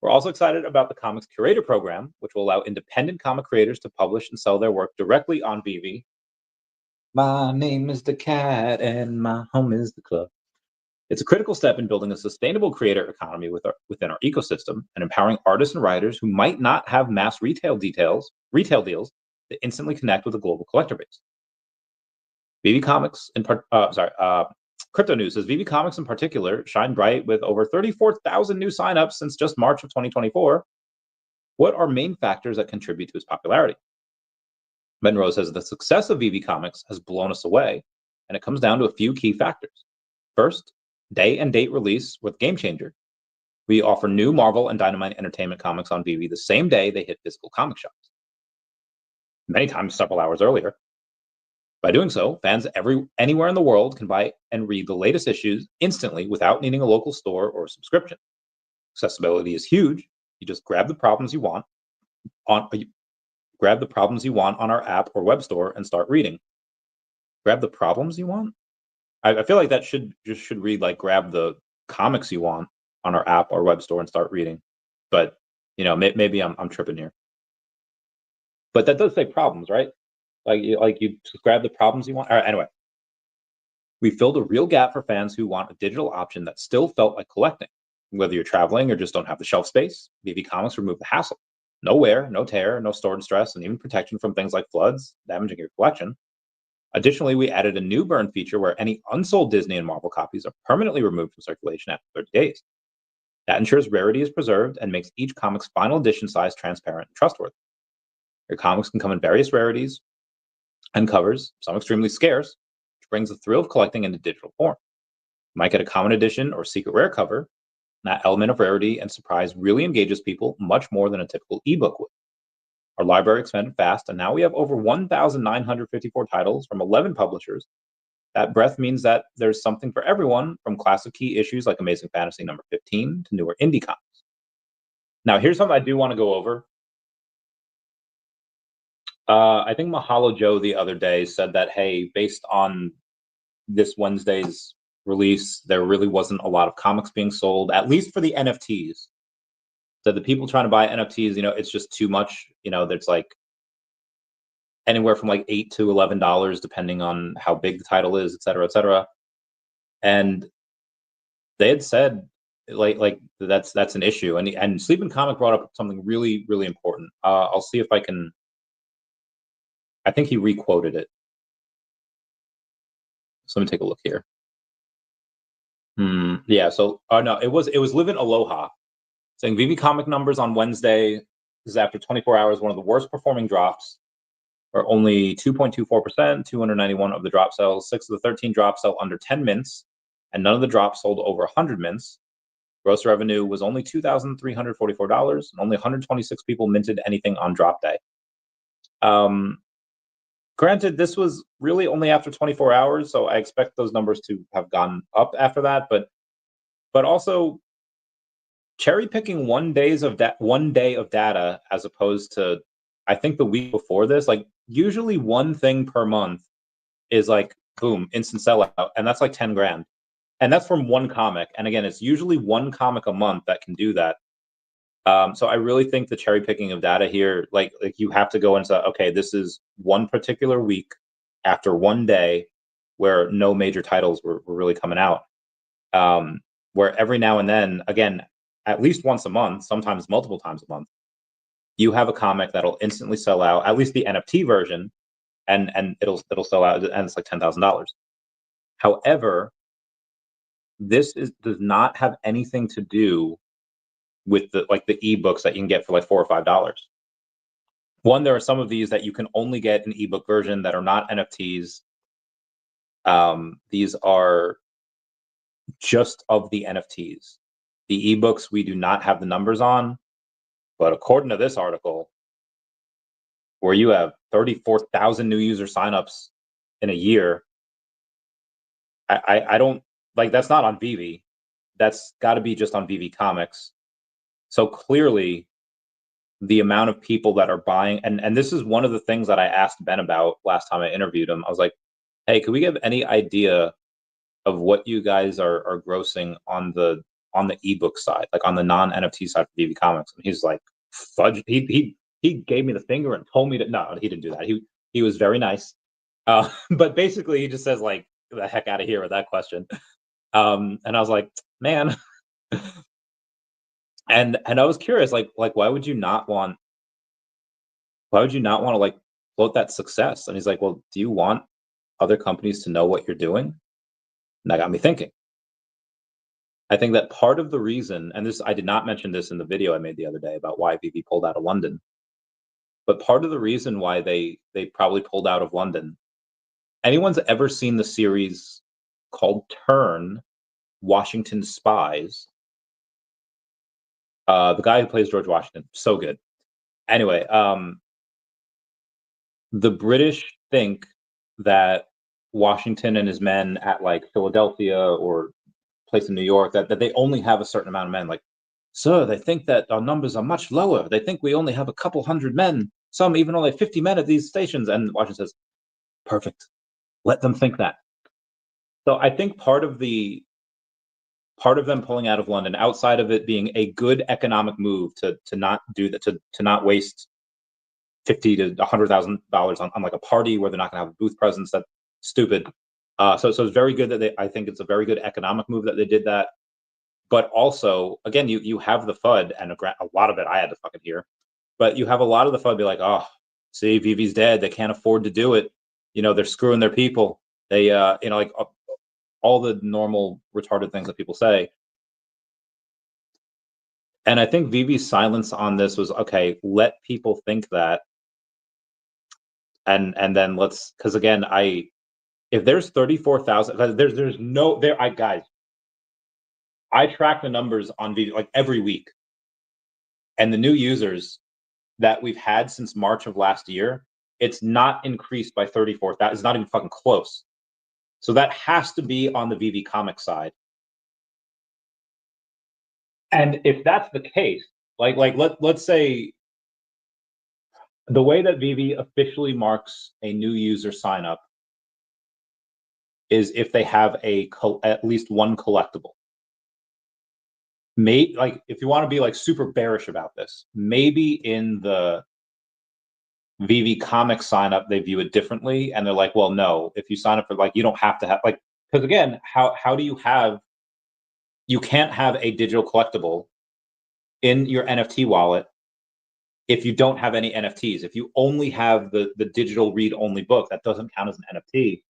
We're also excited about the Comics Curator Program, which will allow independent comic creators to publish and sell their work directly on VeVe. My name is daCAT, and my home is the club. It's a critical step in building a sustainable creator economy within our ecosystem and empowering artists and writers who might not have mass retail deals to instantly connect with a global collector base. VeVe Comics, Cryptonews says VeVe Comics in particular shine bright with over 34,000 new signups since just March of 2024. What are main factors that contribute to its popularity? Ben Rose says the success of VeVe Comics has blown us away, and it comes down to a few key factors. First, day and date release with Game Changer. We offer new Marvel and Dynamite Entertainment comics on VeVe the same day they hit physical comic shops, many times several hours earlier. By doing so, fans anywhere in the world can buy and read the latest issues instantly without needing a local store or subscription. Accessibility is huge. You just grab the problems you want on our app or web store and start reading. Grab the problems you want? I feel like that should read like grab the comics you want on our app or web store and start reading. But maybe I'm tripping here. But that does say problems, right? Like you just grab the problems you want. All right, anyway, we filled a real gap for fans who want a digital option that still felt like collecting. Whether you're traveling or just don't have the shelf space, VeVe Comics removed the hassle. No wear, no tear, no storage stress, and even protection from things like floods damaging your collection. Additionally, we added a new burn feature where any unsold Disney and Marvel copies are permanently removed from circulation after 30 days. That ensures rarity is preserved and makes each comic's final edition size transparent and trustworthy. Your comics can come in various rarities and covers, some extremely scarce, which brings the thrill of collecting into digital form. You might get a common edition or secret rare cover. That element of rarity and surprise really engages people much more than a typical ebook would. Our library expanded fast, and now we have over 1,954 titles from 11 publishers. That breadth means that there's something for everyone, from classic key issues like Amazing Fantasy number 15 to newer indie comics. Now, here's something I do want to go over. I think Mahalo Joe the other day said that, hey, based on this Wednesday's release, there really wasn't a lot of comics being sold, at least for the NFTs. So the people trying to buy NFTs, it's just too much. There's like anywhere from like $8 to $11, depending on how big the title is, et cetera, et cetera. And they had said like that's an issue. And Sleeping Comic brought up something really, really important. I'll see if I can. I think he requoted it. So let me take a look here. Yeah. So, no, it was Live in Aloha saying VeVe comic numbers on Wednesday. This is after 24 hours, one of the worst performing drops, or only 2.24%, 291 of the drop sells. 6 of the 13 drops sell under 10 mints, and none of the drops sold over 100 mints. Gross revenue was only $2,344, and only 126 people minted anything on drop day. Granted, this was really only after 24 hours, so I expect those numbers to have gone up after that. But also, cherry picking 1 day of data as opposed to, I think, the week before this. Like, usually one thing per month is like boom, instant sellout, and that's like 10 grand, and that's from one comic. And again, it's usually one comic a month that can do that. So I really think the cherry picking of data here, like you have to go and say, okay, this is one particular week after 1 day where no major titles were really coming out. Where every now and then, again, at least once a month, sometimes multiple times a month, you have a comic that'll instantly sell out, at least the NFT version, and it'll sell out, and it's like $10,000. However, this does not have anything to do with the ebooks that you can get for like $4 or $5. One, there are some of these that you can only get an ebook version that are not NFTs. These are just of the NFTs. The ebooks we do not have the numbers on, but according to this article, where you have 34,000 new user signups in a year, I don't like, that's not on VeVe. That's got to be just on VeVe Comics. So clearly, the amount of people that are buying, and this is one of the things that I asked Ben about last time I interviewed him. I was like, hey, could we give any idea of what you guys are grossing on the ebook side, like on the non-NFT side for VeVe Comics? And he's like, fudge. He gave me the finger and told me that no, he didn't do that. He was very nice. But basically he just says like, the heck out of here with that question. And I was like, man. And I was curious, like why would you not want to like float that success? And he's like, well, do you want other companies to know what you're doing? And that got me thinking. I think that part of the reason, and this, I did not mention this in the video I made the other day about why VeVe pulled out of London, but part of the reason why they probably pulled out of London, anyone's ever seen the series called Turn, Washington Spies? The guy who plays George Washington, so good. Anyway, the British think that Washington and his men at like Philadelphia or place in New York, that they only have a certain amount of men. Like, sir, they think that our numbers are much lower. They think we only have a couple hundred men, some even only 50 men at these stations. And Washington says, perfect. Let them think that. So I think part of them pulling out of London, outside of it being a good economic move to not do that, to not waste $50,000 to $100,000 on like a party where they're not going to have a booth presence. That's stupid. So it's very good that I think it's a very good economic move that they did that. But also, again, you have the FUD, and a lot of it I had to fucking hear, but you have a lot of the FUD be like, oh, see, VeVe's dead. They can't afford to do it. They're screwing their people. They, like all the normal retarded things that people say. And I think VeVe's silence on this was, okay, let people think that. And then because again, if there's 34,000, there's no, guys, I track the numbers on VeVe like every week, and the new users, that we've had since March of last year, it's not increased by 34,000. It's not even fucking close. So that has to be on the VeVe comic side. And if that's the case, let's say the way that VeVe officially marks a new user sign up is if they have at least one collectible. If you want to be like super bearish about this, maybe in the VeVe comic sign up they view it differently, and they're like, well, no, if you sign up for you don't have to have because again, how do you can't have a digital collectible in your NFT wallet if you don't have any NFTs. If you only have the digital read-only book, that doesn't count as an NFT.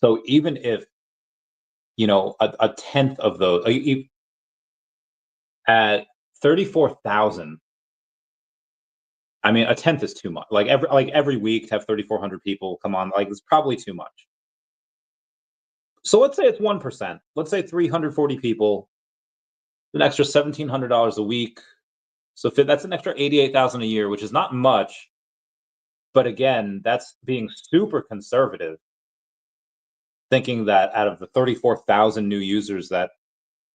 So even if, a tenth of those, at 34,000, I mean, a tenth is too much. Every week to have 3,400 people come on, it's probably too much. So let's say it's 1%. Let's say 340 people, an extra $1,700 a week. So that's an extra 88,000 a year, which is not much. But again, that's being super conservative, thinking that out of the 34,000 new users that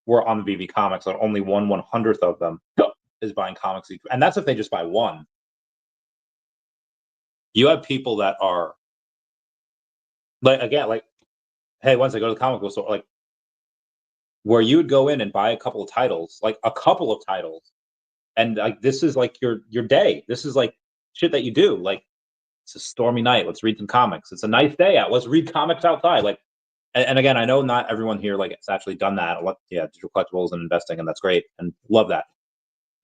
were on the VeVe comics, that only 1/100th of them is buying comics, and that's if they just buy one. You have people that are hey, once I go to the comic book store, where you would go in and buy a couple of titles, and this is your day. This is shit that you do. It's a stormy night. Let's read some comics. It's a nice day out. Let's read comics outside. And again, I know not everyone here it's actually done that. Digital collectibles and investing, and that's great, and love that.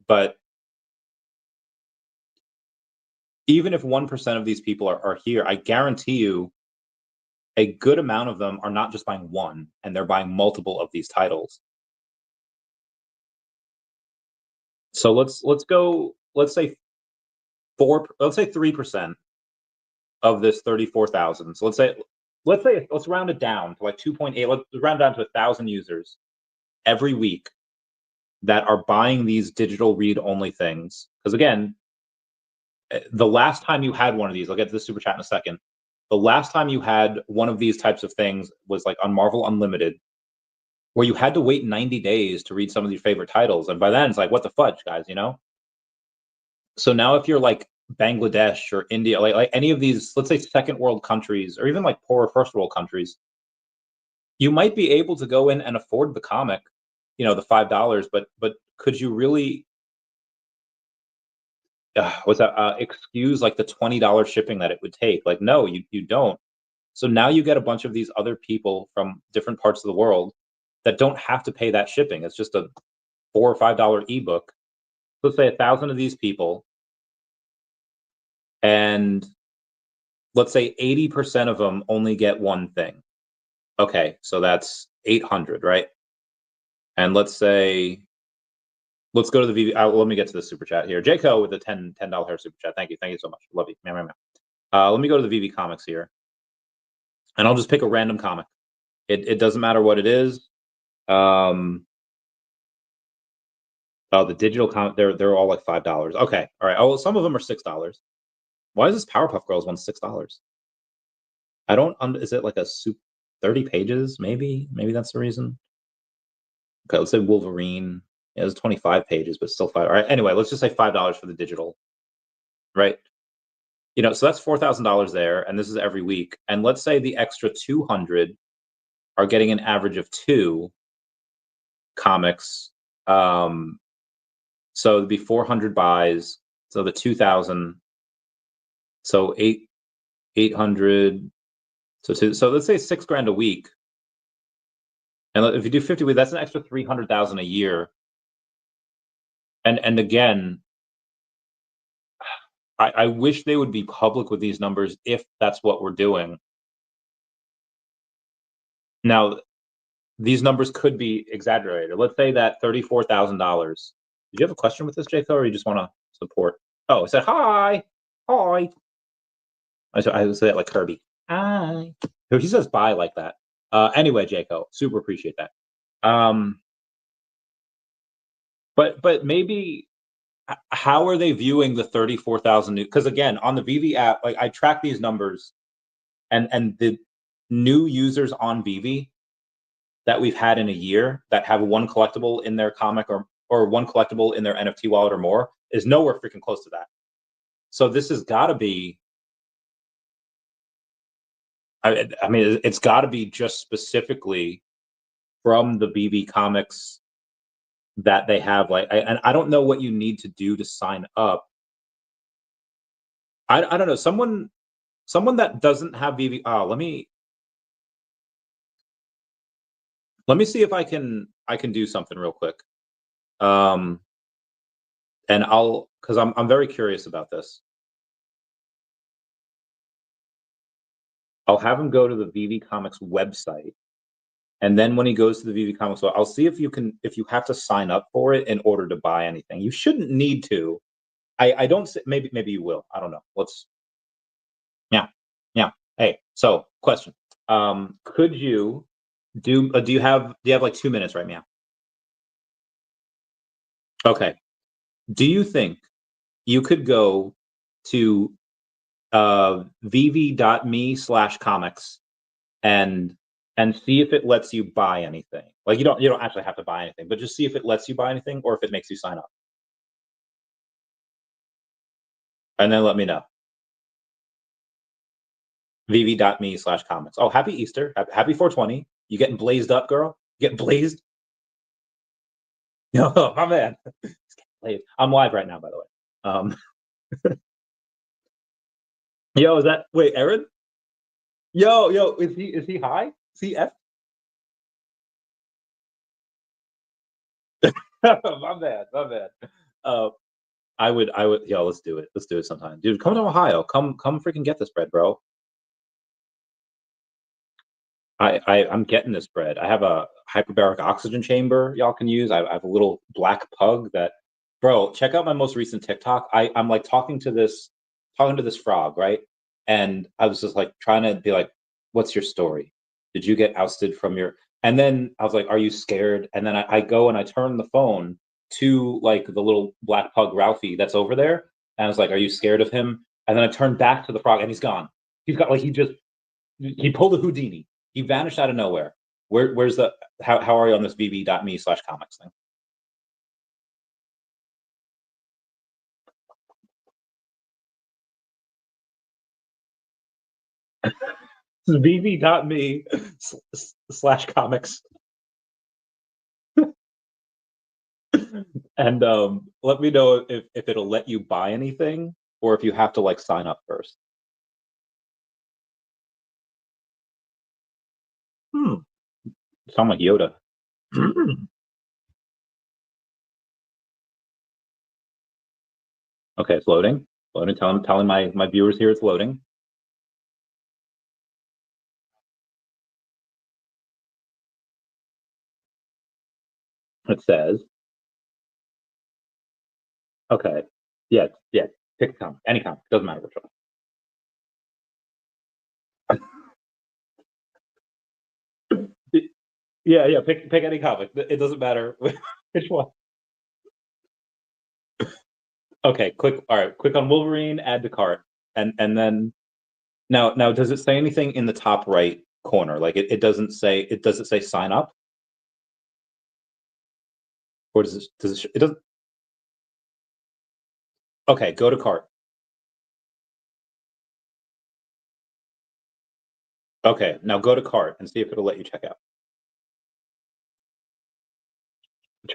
But even if 1% of these people are here, I guarantee you, a good amount of them are not just buying one, and they're buying multiple of these titles. So let's say 3% of this 34,000. So let's round it down to 2.8. Let's round it down to 1,000 users every week that are buying these digital read-only things. Because again, the last time you had one of these, I'll get to the super chat in a second. The last time you had one of these types of things was on Marvel Unlimited, where you had to wait 90 days to read some of your favorite titles. And by then, it's what the fudge, guys, So now if you're Bangladesh or India, any of these, let's say second world countries, or even poorer first world countries, you might be able to go in and afford the comic, the $5, but could you really excuse the $20 shipping that it would take? No, you don't. So now you get a bunch of these other people from different parts of the world that don't have to pay that shipping. It's just a $4 or $5 ebook. Let's say 1,000 of these people, and let's say 80% of them only get one thing. Okay, so that's 800, right? And let's go to the VeVe. Let me get to the super chat here. Jayco with the $10 super chat. Thank you so much. Love you. Let me go to the VeVe comics here, and I'll just pick a random comic. It doesn't matter what it is. The digital comic, they're all $5. Okay, all right. Oh, well, some of them are $6. Why is this Powerpuff Girls one $6? I don't. Is it a 30 pages? Maybe that's the reason. Okay, let's say Wolverine. Yeah, it's 25 pages, but still $5. All right. Anyway, let's just say $5 for the digital, right? So that's $4,000 there, and this is every week. And let's say the extra 200 are getting an average of 2 comics. So it'd be 400 buys. So the 2,000. So 800. So let's say $6,000 a week. And if you do 50 weeks, that's an extra 300,000 a year. And again, I wish they would be public with these numbers if that's what we're doing. Now, these numbers could be exaggerated. Let's say that $34,000. Did you have a question with this, Jayco, or you just want to support? Oh, it said hi. Hi. I would say that like Kirby. Hi. He says bye like that. Anyway, Jayco, super appreciate that. But maybe how are they viewing the 34,000 new? Because again, on the VeVe app, like I track these numbers, and the new users on VeVe that we've had in a year that have one collectible in their comic or one collectible in their NFT wallet or more is nowhere freaking close to that. So this has got to be. I mean, it's got to be just specifically from the VeVe comics that they have. Like, and I don't know what you need to do to sign up. I don't know. Someone that doesn't have VeVe. Oh, let me see if I can do something real quick. And because I'm very curious about this. I'll have him go to the VeVe Comics website, and then when he goes to the VeVe Comics, I'll see if you have to sign up for it in order to buy anything. You shouldn't need to. I don't. Maybe you will. I don't know. Yeah. Hey, so question. Could you do you have like 2 minutes right now? Okay. Do you think you could go to vv.me/comics and see if it lets you buy anything? Like you don't actually have to buy anything, but just see if it lets you buy anything or if it makes you sign up. And then let me know. vv.me/comics. Oh, happy Easter. Happy 420. You getting blazed up, girl? You getting blazed? No, my man. I'm live right now, by the way. Yo, is that wait, Aaron? Yo, is he high? Is he F? My bad. I would, yo, let's do it. Let's do it sometime. Dude, come to Ohio. Come freaking get this bread, bro. I'm getting this bread. I have a hyperbaric oxygen chamber y'all can use. I have a little black pug that, bro, check out my most recent TikTok. I'm like talking to this frog, right? And I was just like trying to be like, what's your story? Did you get ousted from your, and then I was like, are you scared? And then I go and I turn the phone to like the little black pug Ralphie that's over there. And I was like, are you scared of him? And then I turned back to the frog and he's gone. He's got like, he pulled a Houdini. He vanished out of nowhere. Where's the, how are you on this vv.me/comics thing? vv.me/comics. And let me know if it'll let you buy anything or if you have to like sign up first. Sound like Yoda. Okay, it's loading. Telling my viewers here it's loading. It says, okay, yeah, pick a comic, any comic, doesn't matter which one. Yeah, pick any comic. It doesn't matter which one. Okay, click. All right, click on Wolverine, add to cart, and then now does it say anything in the top right corner? Like it doesn't say. Does it say sign up? Or does it doesn't? Okay, go to cart. Okay, now go to cart and see if it'll let you check out.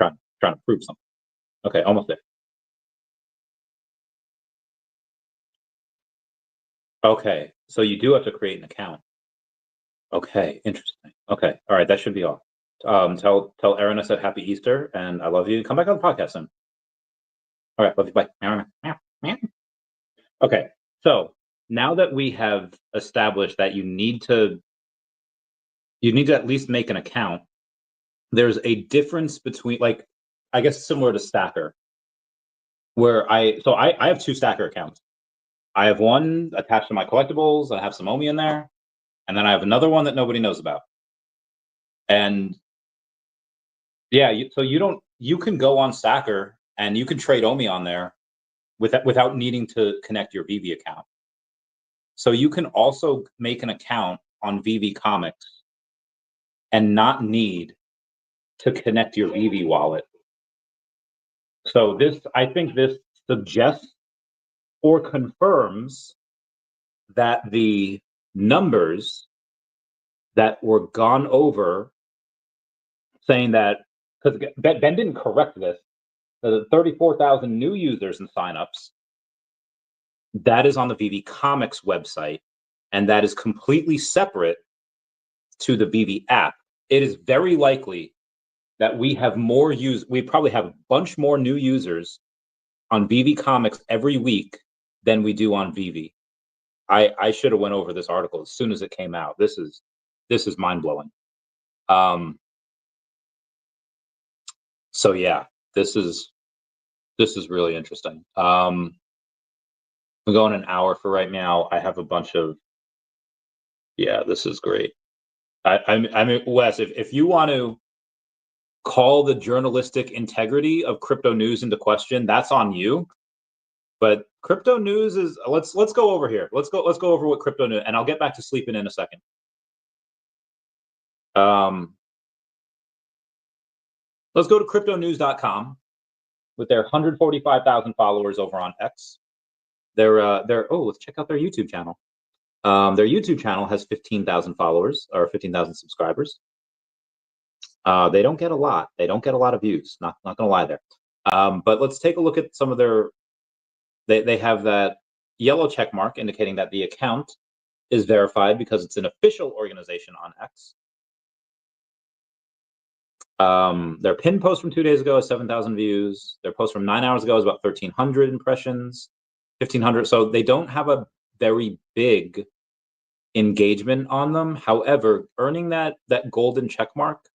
I'm trying to prove something. Okay, almost there. Okay, so you do have to create an account. Okay, interesting. Okay, all right, that should be all. Tell Aaron I said happy Easter and I love you. Come back on the podcast soon. All right, love you. Bye. Okay, so now that we have established that you need to at least make an account, there's a difference between, like, I guess similar to Stacker, where I have two Stacker accounts. I have one attached to my collectibles. I have some OMI in there, and then I have another one that nobody knows about. And yeah, so you can go on Stacker and you can trade OMI on there without needing to connect your VeVe account. So you can also make an account on VeVe Comics and not need to connect your VeVe wallet. So I think this suggests or confirms that the numbers that were gone over, saying that, because Ben didn't correct this, the 34,000 new users and signups, that is on the VeVe Comics website, and that is completely separate to the VeVe app. It is very likely that we probably have a bunch more new users on VeVe Comics every week than we do on VeVe. I should have went over this article as soon as it came out. This is mind-blowing. So yeah, this is really interesting. We're going an hour for right now. I have a bunch of, yeah, this is great. I mean, Wes, if you want to call the journalistic integrity of Cryptonews into question, that's on you. But Cryptonews is, let's go over here. Let's go over what Cryptonews, and I'll get back to sleeping in a second. Let's go to cryptonews.com with their 145,000 followers over on X. Let's check out their YouTube channel. Their YouTube channel has 15,000 followers, or 15,000 subscribers. They don't get a lot. They don't get a lot of views. Not gonna lie there. But let's take a look at some of their. They have that yellow check mark indicating that the account is verified because it's an official organization on X. Their pin post from 2 days ago is 7,000 views. Their post from 9 hours ago is about 1,300 impressions, 1,500. So they don't have a very big engagement on them. However, earning that golden check mark,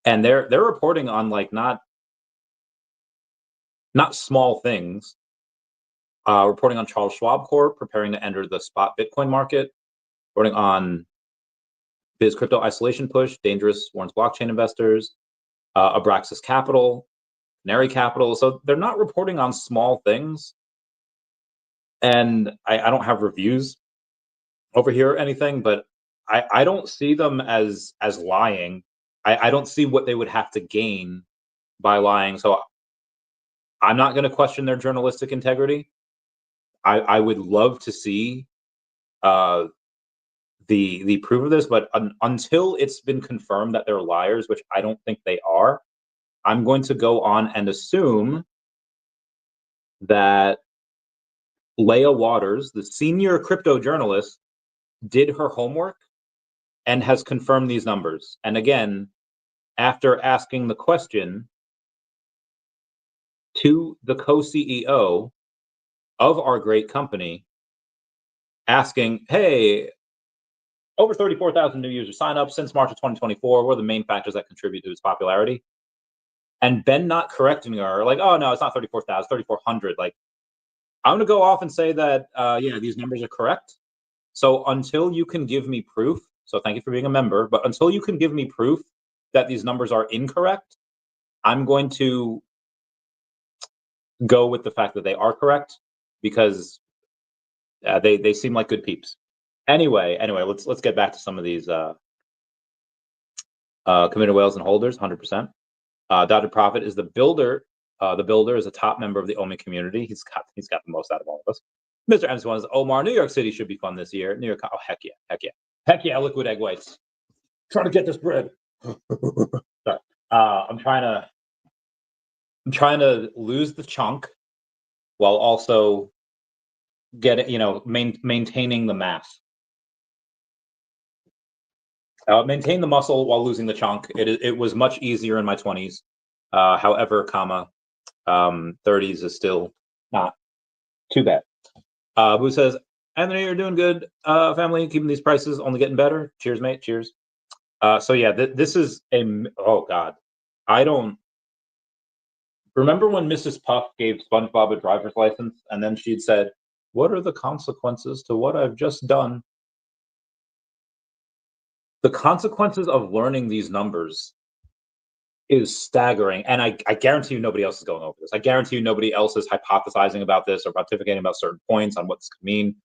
and they're reporting on like not small things. Reporting on Charles Schwab Corp. Preparing to enter the spot Bitcoin market. Reporting on Biz Crypto Isolation Push, Dangerous warns blockchain investors, Abraxas Capital, Canary Capital. So they're not reporting on small things. And I don't have reviews over here or anything, but I don't see them as lying. I don't see what they would have to gain by lying. So I'm not going to question their journalistic integrity. I would love to see the proof of this, but until it's been confirmed that they're liars, which I don't think they are, I'm going to go on and assume that Leah Waters, the senior crypto journalist, did her homework and has confirmed these numbers. And again, after asking the question to the co-CEO of our great company, asking, hey, over 34,000 new user signups since March of 2024. What are the main factors that contribute to its popularity? And Ben not correcting her, like, oh no, it's not 34,000, 3,400. Like, I'm gonna go off and say that, yeah, these numbers are correct. So until you can give me proof, so thank you for being a member, but until you can give me proof that these numbers are incorrect, I'm going to go with the fact that they are correct, because they seem like good peeps. Anyway, let's get back to some of these committed whales and holders. 100%. Dr. Profit is the builder. The builder is a top member of the OMI community. He's got the most out of all of us. Mr. M1 is Omar. New York City should be fun this year. New York, oh heck yeah, liquid egg whites. Trying to get this bread. Sorry. I'm trying to lose the chunk while also maintaining the mass. Maintain the muscle while losing the chunk. It was much easier in my 20s. However, 30s is still not too bad. Who says, Anthony, you're doing good. Family, keeping these prices only getting better. Cheers, mate. Cheers. So yeah, this is oh God. I don't remember when Mrs. Puff gave SpongeBob a driver's license, and then she'd said, what are the consequences to what I've just done? The consequences of learning these numbers is staggering. And I guarantee you nobody else is going over this. I guarantee you nobody else is hypothesizing about this or pontificating about certain points on what this could mean.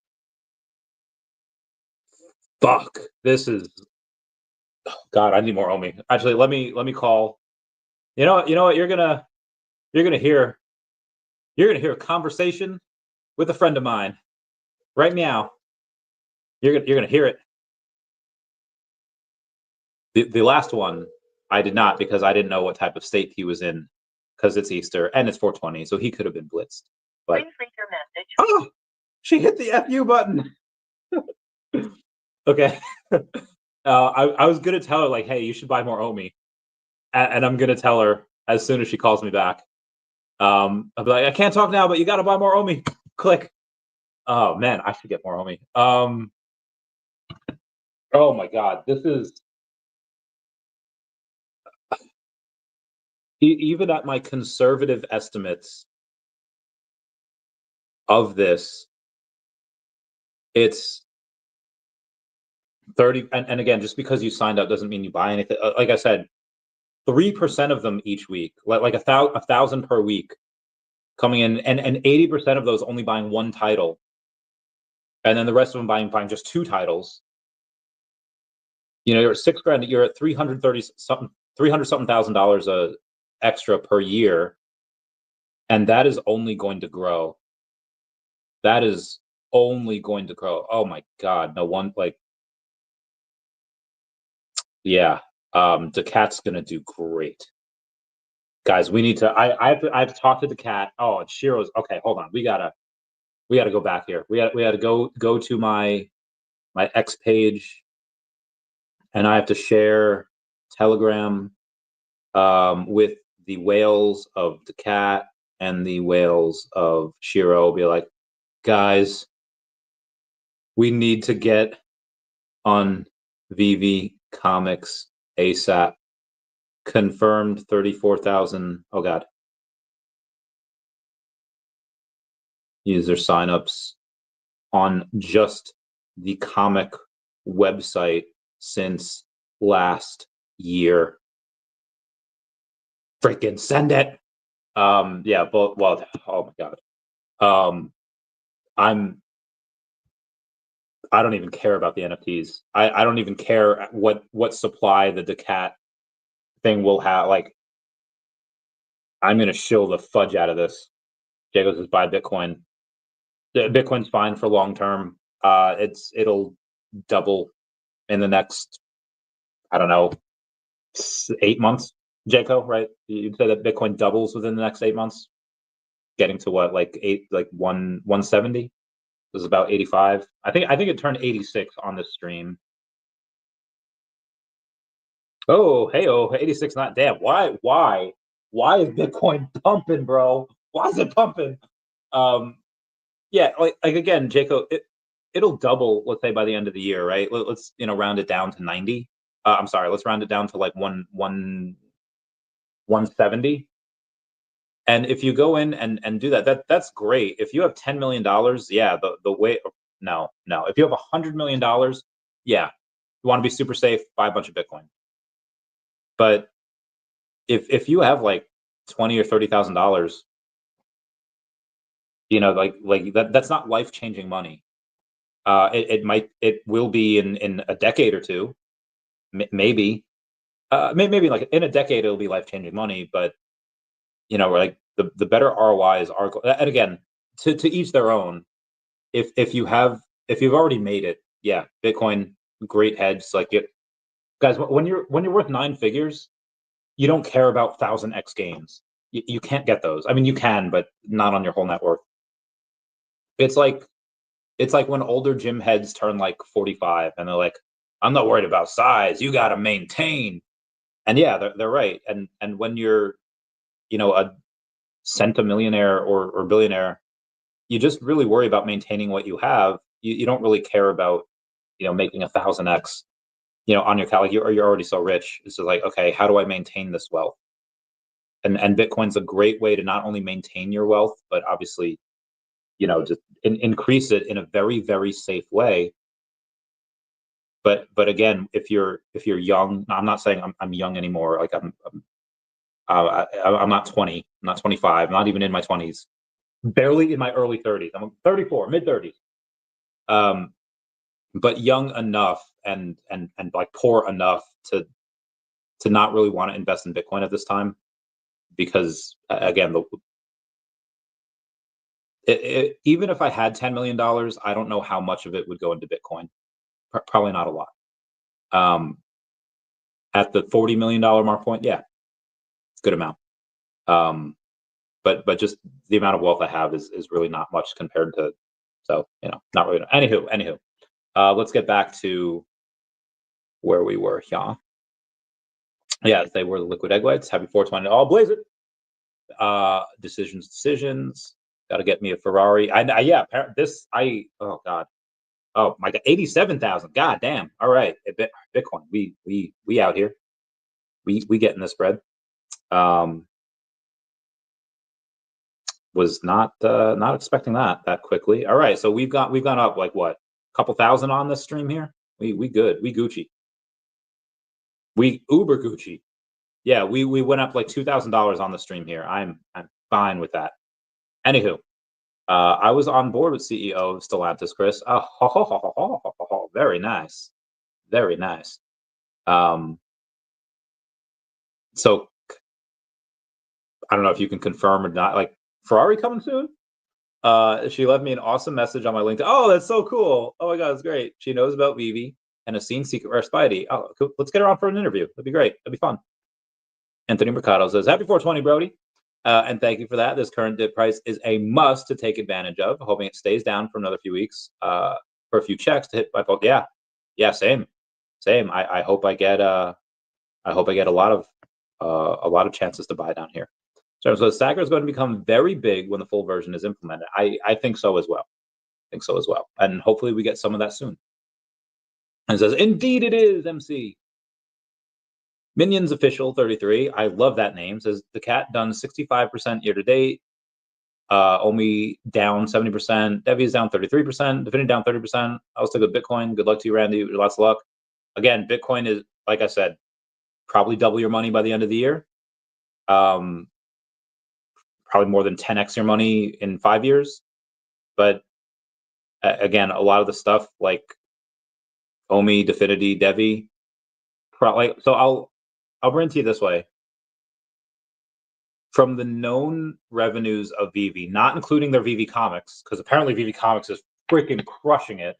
Fuck. This is, oh God, I need more OMI. Actually, let me call. You know what, you're gonna hear a conversation with a friend of mine right now. You're gonna hear it. The last one I did not, because I didn't know what type of state he was in, because it's Easter and it's 420, so he could have been blitzed. But oh, she hit the FU button. Okay. I was gonna tell her, like, hey, you should buy more OMI, and I'm gonna tell her as soon as she calls me back. I'll be like, I can't talk now, but you got to buy more OMI. Click. Oh man, I should get more OMI. Oh my God, this is even at my conservative estimates of this, it's 30. And again, just because you signed up doesn't mean you buy anything. Like I said, 3% of them each week, like a thousand per week coming in, and 80% of those only buying one title, and then the rest of them buying just two titles. You know, you're at $6,000, you're at 330 something $300,000 extra per year, and that is only going to grow. That is only going to grow. Oh my God, no one, like, yeah, daCAT's gonna do great, guys. We need to. I have to talk to daCAT. Oh, and SHIRO's okay. Hold on, we gotta go back here. We gotta go to my X page, and I have to share Telegram with the whales of daCAT and the whales of SHIRO. Be like, guys, we need to get on VeVe Comics ASAP. Confirmed 34,000. Oh God. User signups on just the comic website since last year. Freaking send it. Yeah, but well, oh my God. I don't even care about the NFTs. I don't even care what supply the daCAT thing will have. Like, I'm gonna shill the fudge out of this. Jago says buy Bitcoin. Bitcoin's fine for long term. It'll double in the next, I don't know, 8 months. Jaco, right? You'd say that Bitcoin doubles within the next 8 months, getting to what, like 170? It was about 85. I think it turned 86 on this stream. Oh, hey, 86, not damn. Why is Bitcoin pumping, bro? Why is it pumping? Yeah, like again, Jaco, it'll double, let's say, by the end of the year, right? Let's round it down to 90. I'm sorry, let's round it down to like 170. And if you go in and do that's great. If you have $10 million, yeah, the way, no. If you have $100 million, yeah, you want to be super safe, buy a bunch of Bitcoin. But if you have like $20,000 or $30,000, like that's not life-changing money. It will be in a decade or two, maybe like in a decade it'll be life-changing money. But like the better ROIs are, and again, to each their own. If you've already made it, yeah, Bitcoin, great hedge. Like, guys, when you're worth 9 figures, you don't care about 1000x gains. You can't get those. I mean, you can, but not on your whole net worth. It's like when older gym heads turn like 45 and they're like, I'm not worried about size. You got to maintain. And yeah, they're right. And when you're, a centimillionaire or billionaire, you just really worry about maintaining what you have. You don't really care about, making 1000x, on your calendar. You're already so rich. It's just like, okay, how do I maintain this wealth? And Bitcoin's a great way to not only maintain your wealth, but obviously, just increase it in a very, very safe way. But again, if you're young, I'm not saying I'm young anymore. Like I'm I'm not 20, I'm not 25, not even in my 20s, barely in my early 30s. I'm 34, mid 30s. But young enough and like poor enough to not really want to invest in Bitcoin at this time, because again, even if I had $10 million, I don't know how much of it would go into Bitcoin. Probably not a lot. At the $40 million mark point, yeah, it's a good amount. But just the amount of wealth I have is really not much compared to, so not really. Anywho, let's get back to where we were. Yeah, they were the liquid egg whites. Happy 420. Oh, blaze it. Decisions. Got to get me a Ferrari. Oh God. Oh my God, 87,000. God damn. All right, Bitcoin. We out here. We getting this bread. Was not expecting that quickly. All right, so we've gone up like what, a couple thousand on this stream here. We good. We Gucci. We uber Gucci. Yeah, we went up like $2,000 on the stream here. I'm fine with that. Anywho, I was on board with CEO of Stellantis, Chris. Oh, very nice, very nice. So I don't know if you can confirm or not. Like, Ferrari coming soon? She left me an awesome message on my LinkedIn. Oh, that's so cool. Oh my God, it's great. She knows about VeVe and has seen Secret Rare Spidey. Oh, cool. Let's get her on for an interview. That'd be great. That'd be fun. Anthony Mercado says, happy 420, Brody. And thank you for that. This current dip price is a must to take advantage of. Hoping it stays down for another few weeks, for a few checks to hit my phone. Yeah, same. I hope I get a lot of chances to buy down here. So Stacker is going to become very big when the full version is implemented. I think so as well. And hopefully we get some of that soon. And it says, indeed it is, MC. Minions Official 33. I love that name. Says daCAT done 65% year to date. OMI down 70%. DEVVE is down 33%. DEFINITY down 30%. I was still with Bitcoin. Good luck to you, Randy. Lots of luck. Again, Bitcoin is, like I said, probably double your money by the end of the year. Probably more than 10x your money in 5 years. But again, a lot of the stuff like OMI, DEFINITY, DEVVE, so I'll bring it to you this way. From the known revenues of VeVe, not including their VeVe Comics, because apparently VeVe Comics is freaking crushing it.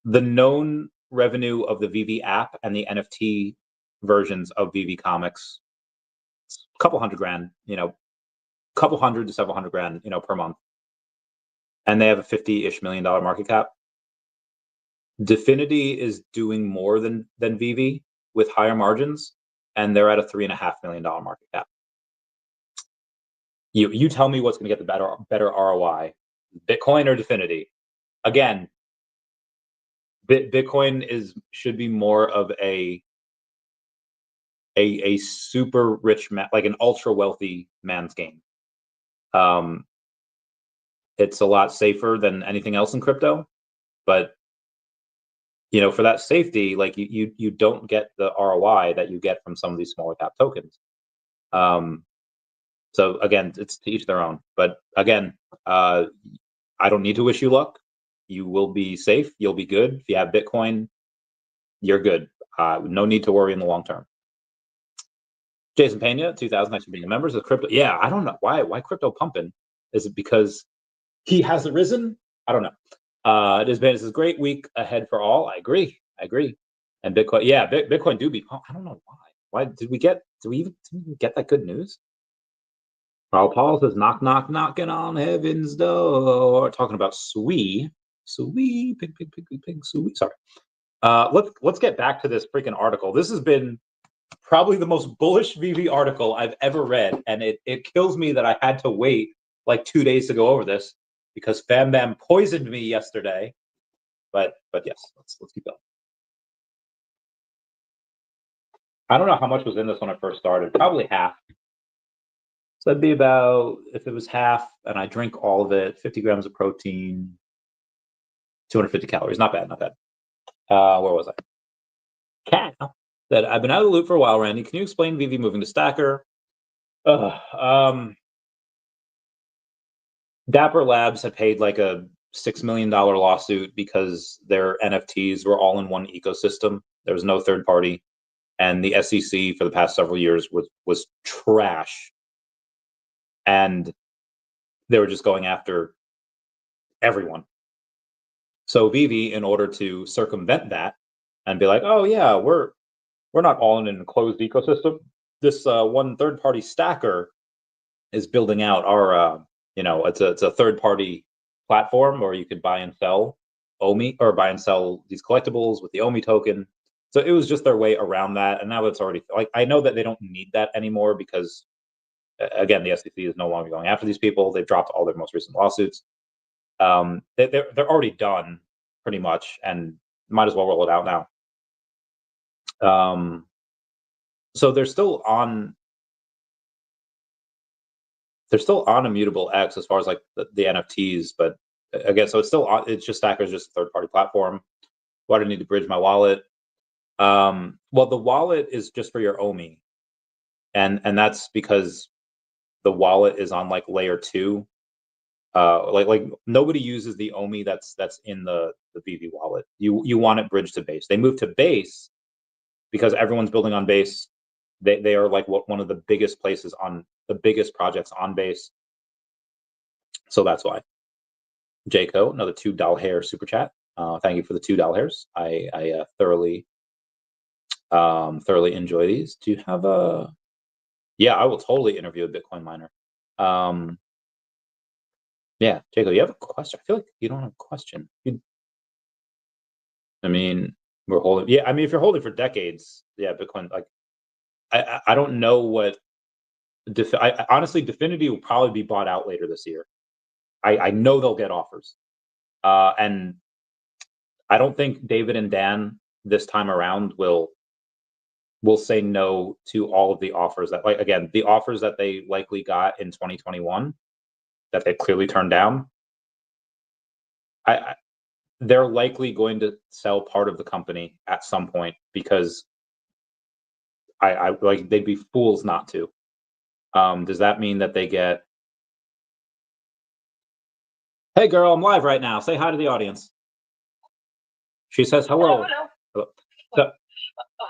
The known revenue of the VeVe app and the NFT versions of VeVe Comics, a couple hundred grand, couple hundred to several hundred grand, per month. And they have a $50-ish million market cap. DEFINITY is doing more than VeVe with higher margins, and they're at a $3.5 million market cap. You tell me what's going to get the better ROI, Bitcoin or DEFINITY? Again, Bitcoin should be more of a super rich man, like an ultra wealthy man's game. It's a lot safer than anything else in crypto, but for that safety, like you don't get the ROI that you get from some of these smaller cap tokens. So again, it's to each their own. But again, I don't need to wish you luck. You will be safe. You'll be good. If you have Bitcoin, you're good. No need to worry in the long term. Jason Pena, 2000, thanks for being a member. So crypto, yeah, I don't know why crypto pumping. Is it because he hasn't risen? I don't know. It has been a great week ahead for all. I agree. And Bitcoin, yeah, Bitcoin do be. I don't know why. Why did we even get that good news? Paul says, knock, knock, knocking on heaven's door. Talking about pig, sweet. Sorry. Let's get back to this freaking article. This has been probably the most bullish VeVe article I've ever read, and it kills me that I had to wait like 2 days to go over this because Bam Bam poisoned me yesterday. But yes, let's keep going. I don't know how much was in this when I first started. Probably half. So that'd be about, if it was half and I drink all of it, 50 grams of protein, 250 calories. Not bad. Where was I? Cat. That I've been out of the loop for a while, Randy. Can you explain VeVe moving to Stacker? Dapper Labs had paid like a $6 million lawsuit because their NFTs were all in one ecosystem. There was no third party. And the SEC for the past several years was trash. And they were just going after everyone. So VeVe, in order to circumvent that and be like, oh yeah, we're not all in an enclosed ecosystem. This one third party stacker is building out our it's a third party platform where you could buy and sell OMI or buy and sell these collectibles with the OMI token. So it was just their way around that. And now it's already like, I know that they don't need that anymore because again, the SEC is no longer going after these people. They've dropped all their most recent lawsuits. They're already done pretty much and might as well roll it out now. So they're still on Immutable X as far as like the NFTs, but again, so it's just Stacker's just a third party platform. Why do I need to bridge my wallet? Well, the wallet is just for your OMI, and that's because the wallet is on like layer 2. Like nobody uses the OMI that's in the VeVe wallet. You want it bridged to base. They moved to base because everyone's building on base. They are like one of the biggest places on the biggest projects on base. So that's why. Jayco, another $2 hair super chat. Thank you for the $2 hairs. I thoroughly enjoy these. Do you have a? Yeah, I will totally interview a Bitcoin miner. Yeah, Jayco, you have a question? I feel like you don't have a question. I mean, we're holding. Yeah, I mean, if you're holding for decades, yeah, Bitcoin. Like, I don't know what. Honestly, Definity will probably be bought out later this year. I know they'll get offers, and I don't think David and Dan this time around will say no to all of the offers that, like, again, the offers that they likely got in 2021 that they clearly turned down. They're likely going to sell part of the company at some point because I like they'd be fools not to. Does that mean that they get? Hey girl, I'm live right now. Say hi to the audience. She says hello. Hello. So, all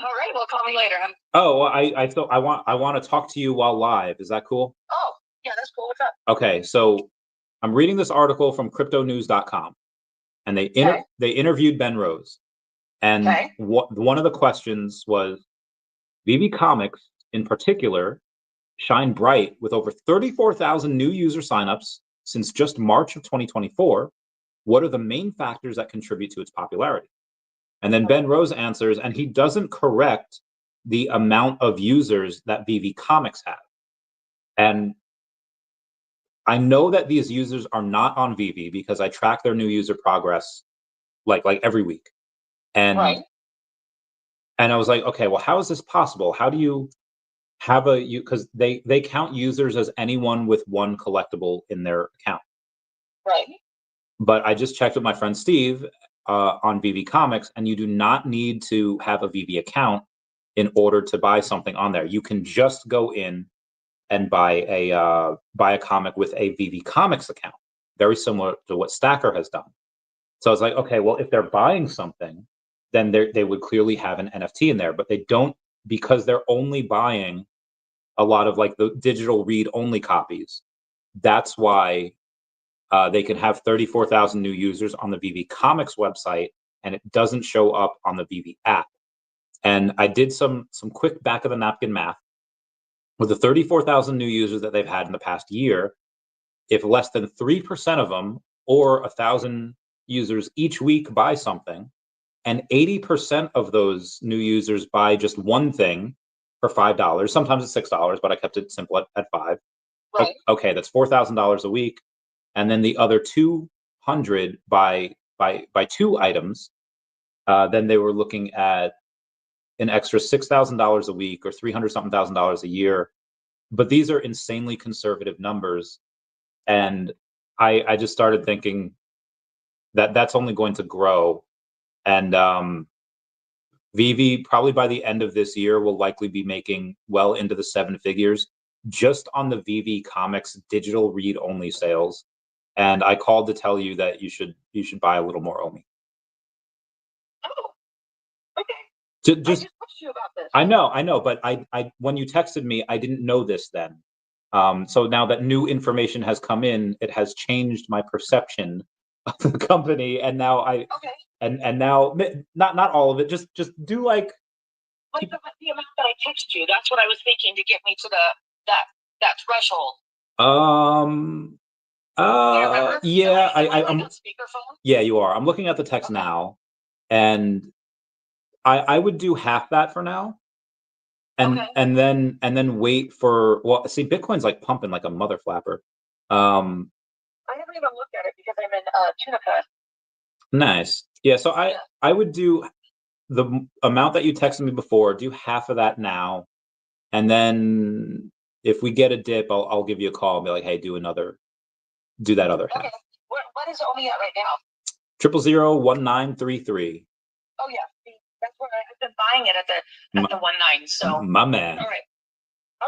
right, well, call me later. Oh, I thought I want to talk to you while live. Is that cool? Oh, yeah, that's cool. What's up? Okay, so I'm reading this article from Cryptonews.com, and they interviewed Ben Rose, and one of the questions was VeVe Comics in particular shine bright with over 34,000 new user signups since just March of 2024. What are the main factors that contribute to its popularity? And then Ben Rose answers, and he doesn't correct the amount of users that VeVe Comics have. And I know that these users are not on VeVe because I track their new user progress like every week. And and I was like, okay, well, how is this possible? How do you have because they count users as anyone with one collectible in their account. Right. But I just checked with my friend Steve on VeVe Comics, and you do not need to have a VeVe account in order to buy something on there. You can just go in and buy a comic with a VeVe Comics account, very similar to what Stacker has done. So I was like, okay, well, if they're buying something, then they would clearly have an NFT in there, but they don't, because they're only buying a lot of like the digital read-only copies. That's why they can have 34,000 new users on the VeVe Comics website, and it doesn't show up on the VeVe app. And I did some quick back of the napkin math. With the 34,000 new users that they've had in the past year, if less than 3% of them or 1,000 users each week buy something, and 80% of those new users buy just one thing for $5, sometimes it's $6, but I kept it simple at $5. Right. Okay, that's $4,000 a week. And then the other 200 by 2 items, then they were looking at an extra $6,000 a week or $300-something thousand a year. But these are insanely conservative numbers. And I just started thinking that that's only going to grow. And VeVe probably by the end of this year will likely be making well into the 7 figures just on the VeVe Comics digital read-only sales. And I called to tell you that you should buy a little more OMI. Oh, okay. Just I just pushed you about this. I know, but I when you texted me, I didn't know this then. So now that new information has come in, it has changed my perception of the company, and now Okay. and now not all of it. Just do like the amount that I text you. That's what I was thinking to get me to that threshold. Yeah, I'm speakerphone. Yeah, you are. I'm looking at the text now, and I would do half that for now. And then wait for, well, see, Bitcoin's like pumping like a mother flapper. I haven't even looked at it because I'm in Tunica. Nice. Yeah, so I would do the amount that you texted me before, do half of that now, and then if we get a dip, I'll give you a call and be like, hey, do that other half. Okay. What is OMI at right now? 0001933. Oh yeah, that's where I've been buying it at the 19. So my man. All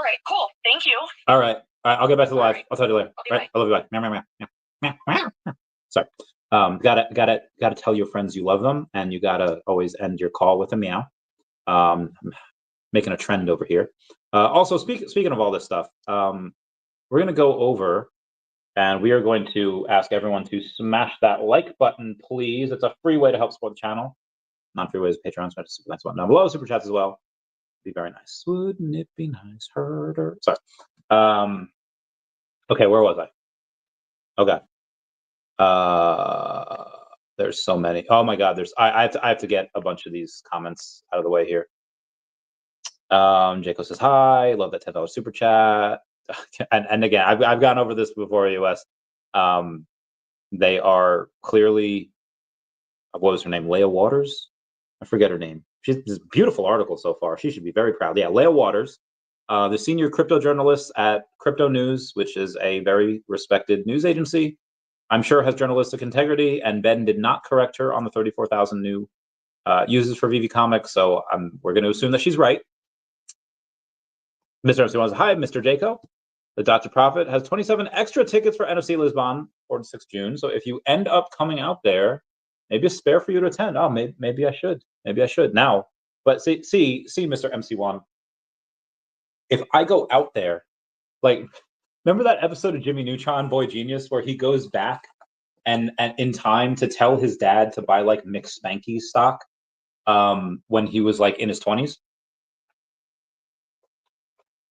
right, cool. Thank you. All right, I'll get back to the live. I'll talk to you later. Okay, all right, I love you. Bye. Meow. Sorry. Gotta tell your friends you love them, and you gotta always end your call with a meow. I'm making a trend over here. Also, speaking of all this stuff, we're gonna go over, and we are going to ask everyone to smash that like button, please. It's a free way to help support the channel. Non-free ways, Patreon, smash the super nice button down below, super chats as well. Be very nice. Wouldn't it be nice? Herder. Sorry. Okay, where was I? Okay. There's so many. Oh my God. I have to get a bunch of these comments out of the way here. Jaco says hi. Love that $10 super chat. And again, I've gone over this before, US. They are clearly, what was her name? Leah Waters? I forget her name. She's this beautiful article so far. She should be very proud. Yeah, Leah Waters, the senior crypto journalist at Cryptonews, which is a very respected news agency. I'm sure has journalistic integrity, and Ben did not correct her on the 34,000 new users for VeVe Comics, so we're going to assume that she's right. Mr. MC wants, hi, Mr. Jaco. The Dr. Prophet has 27 extra tickets for NFC Lisbon, 4 to 6 June. So if you end up coming out there, maybe a spare for you to attend. Oh, maybe I should. Maybe I should now. But see, Mr. MC1. If I go out there, like, remember that episode of Jimmy Neutron, Boy Genius, where he goes back and in time to tell his dad to buy like McSpanky stock when he was like in his 20s?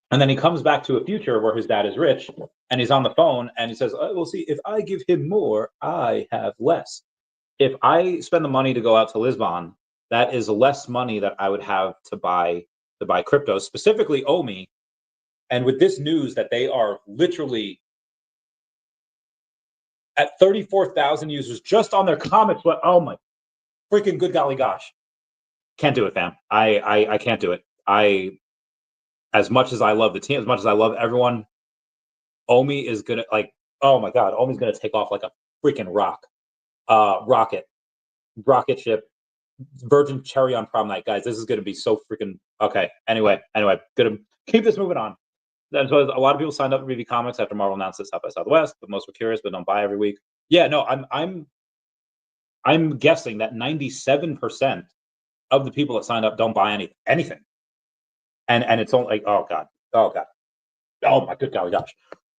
And then he comes back to a future where his dad is rich, and he's on the phone, and he says, oh, well, see, if I give him more, I have less. If I spend the money to go out to Lisbon, that is less money that I would have to buy crypto, specifically OMI. And with this news that they are literally at 34,000 users just on their comics, but oh my freaking good golly gosh. Can't do it, fam. I can't do it. As much as I love the team, as much as I love everyone, OMI is gonna, like, oh my God, OMI's gonna take off like a freaking rocket ship, virgin cherry on prom night, guys. This is gonna be so freaking okay. Anyway, gonna keep this moving on. And so a lot of people signed up for VeVe Comics after Marvel announced it South by Southwest, but most were curious, but don't buy every week. Yeah, no, I'm guessing that 97% of the people that signed up don't buy anything. And it's only like, oh my good golly gosh.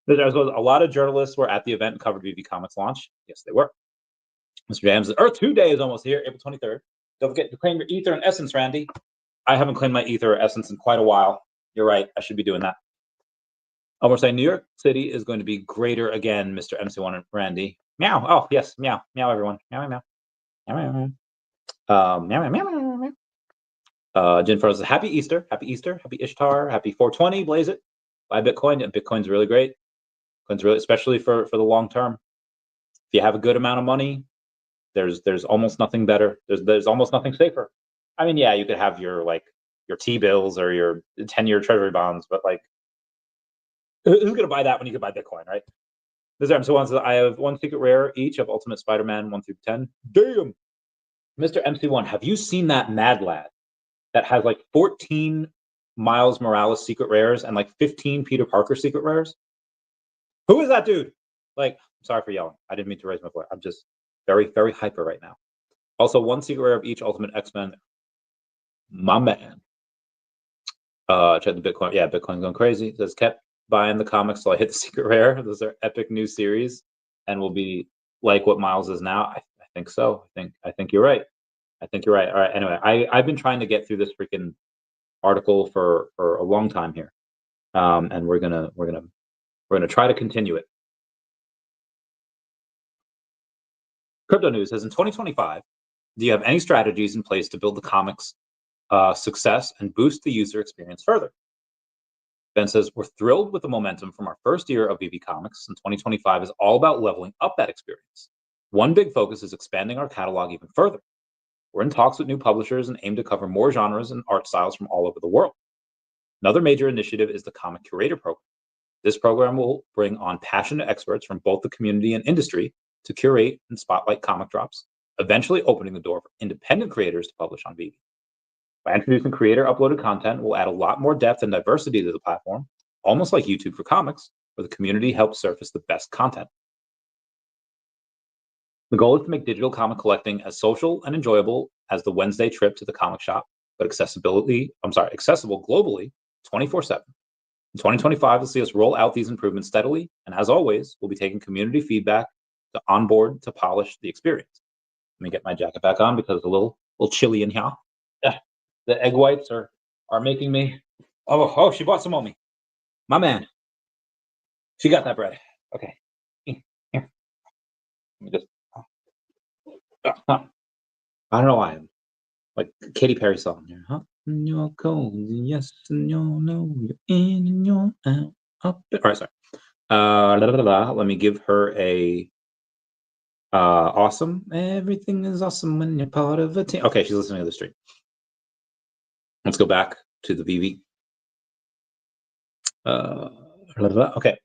There's a lot of journalists were at the event and covered VeVe Comics launch. Yes, they were. Mr. Jams, Earth 2 Day is almost here, April 23rd. Don't forget to claim your Ether and Essence, Randy. I haven't claimed my Ether or Essence in quite a while. You're right, I should be doing that. We're saying New York City is going to be greater again, Mr. MC1 and Randy. Meow. Oh, yes, meow. Meow, everyone. Meow, meow. Meow, meow, meow. Meow, meow, meow, meow. Jen Frost says, happy Easter, happy Ishtar, happy 420, blaze it. Buy Bitcoin. Bitcoin's really great. Bitcoin's really, especially for the long term. If you have a good amount of money, there's almost nothing better. There's almost nothing safer. I mean, yeah, you could have your T-bills or your 10-year treasury bonds, but like, who's gonna buy that when you could buy Bitcoin, right? This MC one says, I have one secret rare each of Ultimate Spider-Man 1 through 10. Damn, Mr. MC1, have you seen that Mad Lad? that has like 14 Miles Morales secret rares and like 15 Peter Parker secret rares? Who is that dude? Like, sorry for yelling. I didn't mean to raise my voice. I'm just very, very hyper right now. Also, one secret rare of each Ultimate X-Men. My man. Check the Bitcoin. Yeah, Bitcoin's going crazy. It says, kept buying the comics till I hit the secret rare. Those are epic new series and will be like what Miles is now. I think so. I think you're right. I think you're right. All right. Anyway, I've been trying to get through this freaking article for a long time here, and we're gonna try to continue it. Cryptonews says, in 2025, do you have any strategies in place to build the comics success and boost the user experience further? Ben says, we're thrilled with the momentum from our first year of VeVe Comics, and 2025 is all about leveling up that experience. One big focus is expanding our catalog even further. We're in talks with new publishers and aim to cover more genres and art styles from all over the world. Another major initiative is the Comic Curator Program. This program will bring on passionate experts from both the community and industry to curate and spotlight comic drops, eventually opening the door for independent creators to publish on VeVe. By introducing creator-uploaded content, we'll add a lot more depth and diversity to the platform, almost like YouTube for comics, where the community helps surface the best content. The goal is to make digital comic collecting as social and enjoyable as the Wednesday trip to the comic shop, but accessible globally 24/7. In 2025, you'll see us roll out these improvements steadily, and as always, we'll be taking community feedback to onboard to polish the experience. Let me get my jacket back on because it's a little chilly in here. The egg whites are making me. Oh, she bought some OMI. My man. She got that bread. Okay. Here. Let me just. I don't know why I'm like Katy Perry song here, huh? You're cold, yes, and you're no, you're in and you're out. Up. All right, sorry. Let me give her a awesome. Everything is awesome when you're part of a team. Okay, she's listening to the stream. Let's go back to the VeVe. Okay.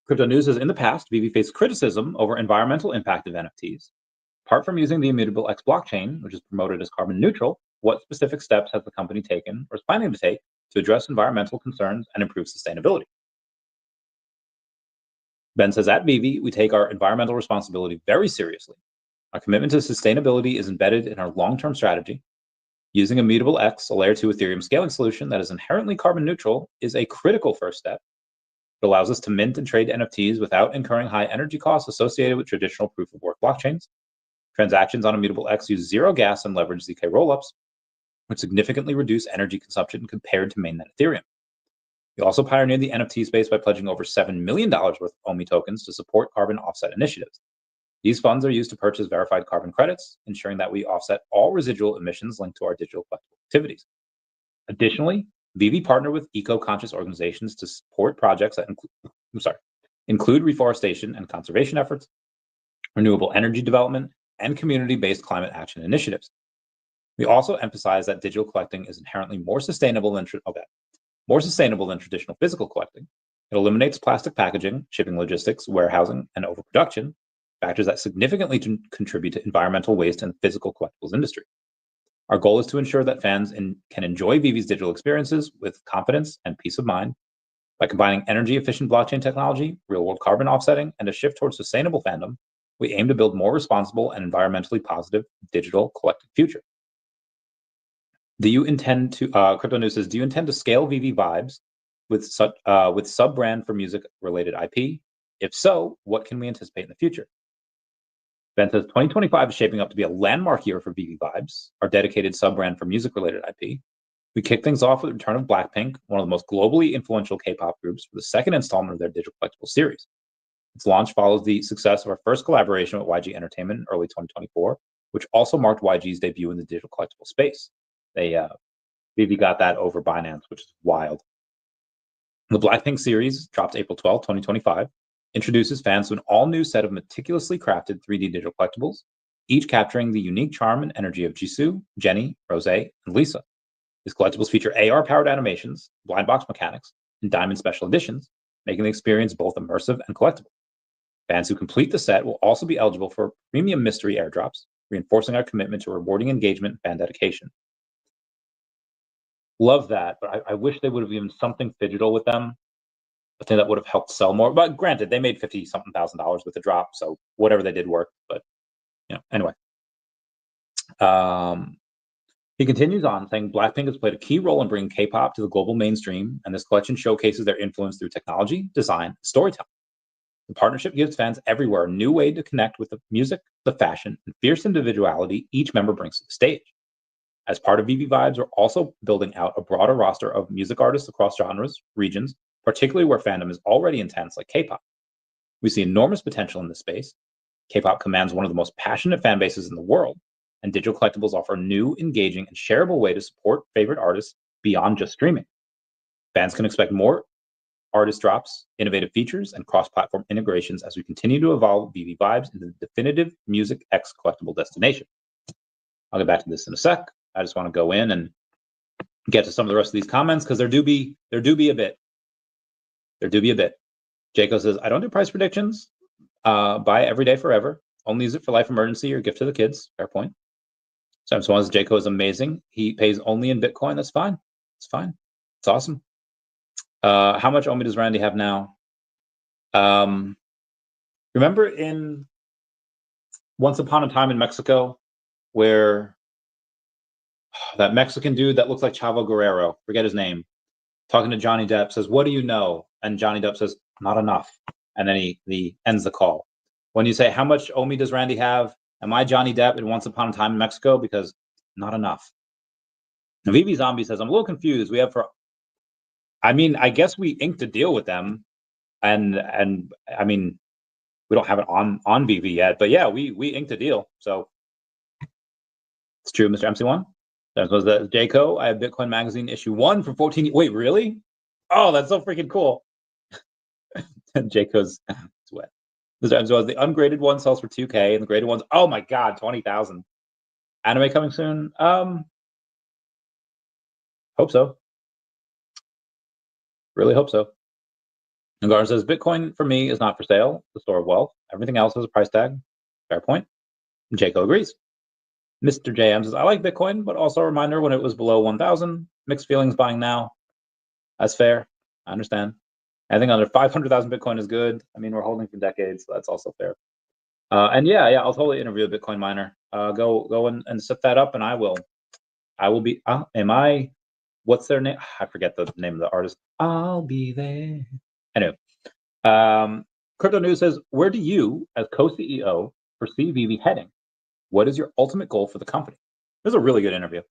Cryptonews says, in the past, VeVe faced criticism over environmental impact of NFTs. Apart from using the Immutable X blockchain, which is promoted as carbon neutral, what specific steps has the company taken or is planning to take to address environmental concerns and improve sustainability? Ben says, at VeVe, we take our environmental responsibility very seriously. Our commitment to sustainability is embedded in our long-term strategy. Using Immutable X, a layer 2 Ethereum scaling solution that is inherently carbon neutral, is a critical first step. It allows us to mint and trade NFTs without incurring high energy costs associated with traditional proof-of-work blockchains. Transactions on Immutable X use zero gas and leverage ZK rollups, which significantly reduce energy consumption compared to mainnet Ethereum. We also pioneered the NFT space by pledging over $7 million worth of OMI tokens to support carbon offset initiatives. These funds are used to purchase verified carbon credits, ensuring that we offset all residual emissions linked to our digital collectible activities. Additionally, VeVe partnered with eco-conscious organizations to support projects that include reforestation and conservation efforts, renewable energy development, and community-based climate action initiatives. We also emphasize that digital collecting is inherently more sustainable than traditional physical collecting. It eliminates plastic packaging, shipping logistics, warehousing, and overproduction, factors that significantly contribute to environmental waste in the physical collectibles industry. Our goal is to ensure that fans can enjoy VeVe's digital experiences with confidence and peace of mind. By combining energy-efficient blockchain technology, real-world carbon offsetting, and a shift towards sustainable fandom, we aim to build more responsible and environmentally positive digital collective future. Do you intend to, Cryptonews says, do you intend to scale VeVe Vibes with sub-brand for music-related IP? If so, what can we anticipate in the future? Ben says, 2025 is shaping up to be a landmark year for VeVe Vibes, our dedicated sub-brand for music-related IP. We kick things off with the return of Blackpink, one of the most globally influential K-pop groups, for the second installment of their digital collectible series. Its launch follows the success of our first collaboration with YG Entertainment in early 2024, which also marked YG's debut in the digital collectible space. VeVe got that over Binance, which is wild. The Blackpink series dropped April 12, 2025, introduces fans to an all-new set of meticulously crafted 3D digital collectibles, each capturing the unique charm and energy of Jisoo, Jennie, Rosé, and Lisa. These collectibles feature AR-powered animations, blind box mechanics, and diamond special editions, making the experience both immersive and collectible. Fans who complete the set will also be eligible for premium mystery airdrops, reinforcing our commitment to rewarding engagement and fan dedication. Love that, but I wish they would have even something digital with them. I think that would have helped sell more. But granted, they made $50-something thousand with the drop, so whatever they did worked. But anyway. He continues on saying Blackpink has played a key role in bringing K-pop to the global mainstream, and this collection showcases their influence through technology, design, and storytelling. The partnership gives fans everywhere a new way to connect with the music, the fashion, and fierce individuality each member brings to the stage. As part of VeVe Vibes, we're also building out a broader roster of music artists across genres, regions, particularly where fandom is already intense like K-pop. We see enormous potential in this space. K-pop commands one of the most passionate fan bases in the world, and digital collectibles offer a new, engaging, and shareable way to support favorite artists beyond just streaming. Fans can expect more artist drops, innovative features, and cross-platform integrations as we continue to evolve VeVe Vibes into the definitive Music X collectible destination. I'll get back to this in a sec. I just want to go in and get to some of the rest of these comments because there do be a bit. Jaco says, I don't do price predictions. Buy every day forever. Only use it for life emergency or gift to the kids. Fair point. Sometimes one says Jaco is amazing. He pays only in Bitcoin. That's fine. It's fine. It's awesome. How much OMI does Randy have now? Remember in Once Upon a Time in Mexico, where that Mexican dude that looks like Chavo Guerrero, forget his name, talking to Johnny Depp, says, what do you know? And Johnny Depp says, not enough. And then he ends the call. When you say, how much OMI does Randy have? Am I Johnny Depp in Once Upon a Time in Mexico? Because not enough. And VV Zombie says, I'm a little confused. I guess we inked a deal with them. And I mean, we don't have it on VV yet. But yeah, we inked a deal. So it's true, Mr. MC1. That was the Jaco. I have Bitcoin Magazine issue 1 for 14. Wait, really? Oh, that's so freaking cool. Jaco's sweat. Mr. MC1, the ungraded one sells for 2K, and the graded ones, oh my god, 20,000. Anime coming soon? Hope so. Really hope so. And Garner says, Bitcoin for me is not for sale, the store of wealth. Everything else has a price tag. Fair point. And Jaco agrees. Mr. JM says, I like Bitcoin, but also a reminder when it was below 1,000. Mixed feelings buying now. That's fair. I understand. I think under 500,000 Bitcoin is good. I mean, we're holding for decades, so that's also fair. And yeah, I'll totally interview a Bitcoin miner. Go and set that up, and I will be. What's their name? I forget the name of the artist. I'll be there. Anyway, Cryptonews says, where do you, as co-CEO, foresee VeVe heading? What is your ultimate goal for the company? This is a really good interview.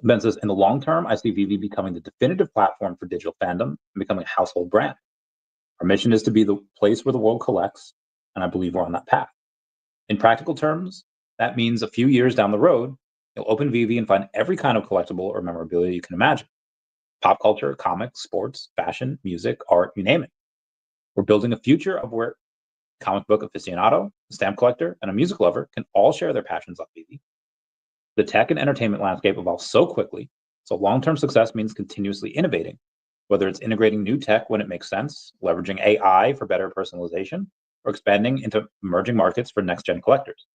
Ben says, in the long term, I see VeVe becoming the definitive platform for digital fandom and becoming a household brand. Our mission is to be the place where the world collects, and I believe we're on that path. In practical terms, that means a few years down the road, you'll open VeVe and find every kind of collectible or memorabilia you can imagine. Pop culture, comics, sports, fashion, music, art, you name it. We're building a future of where comic book aficionado, a stamp collector, and a music lover can all share their passions on VeVe. The tech and entertainment landscape evolves so quickly, so long-term success means continuously innovating, whether it's integrating new tech when it makes sense, leveraging AI for better personalization, or expanding into emerging markets for next-gen collectors.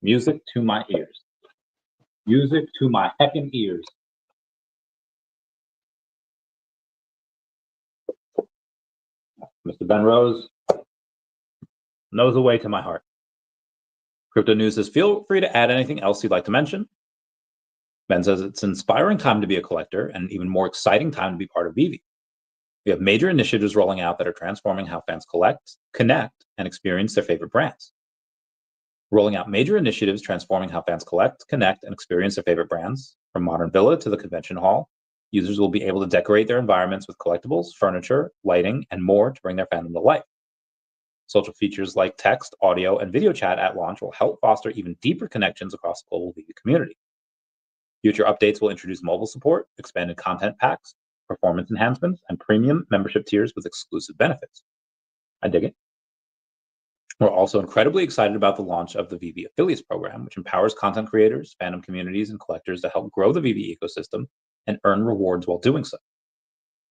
Music to my ears. Music to my heckin' ears. Mr. Ben Rose knows the way to my heart. Cryptonews says, feel free to add anything else you'd like to mention. Ben says, it's an inspiring time to be a collector and an even more exciting time to be part of VeVe. We have major initiatives rolling out that are transforming how fans collect, connect, and experience their favorite brands. Rolling out major initiatives transforming how fans collect, connect, and experience their favorite brands. From Modern Villa to the convention hall, users will be able to decorate their environments with collectibles, furniture, lighting, and more to bring their fandom to life. Social features like text, audio, and video chat at launch will help foster even deeper connections across the global VeVe community. Future updates will introduce mobile support, expanded content packs, performance enhancements, and premium membership tiers with exclusive benefits. I dig it. We're also incredibly excited about the launch of the VeVe Affiliates program, which empowers content creators, fandom communities, and collectors to help grow the VeVe ecosystem and earn rewards while doing so.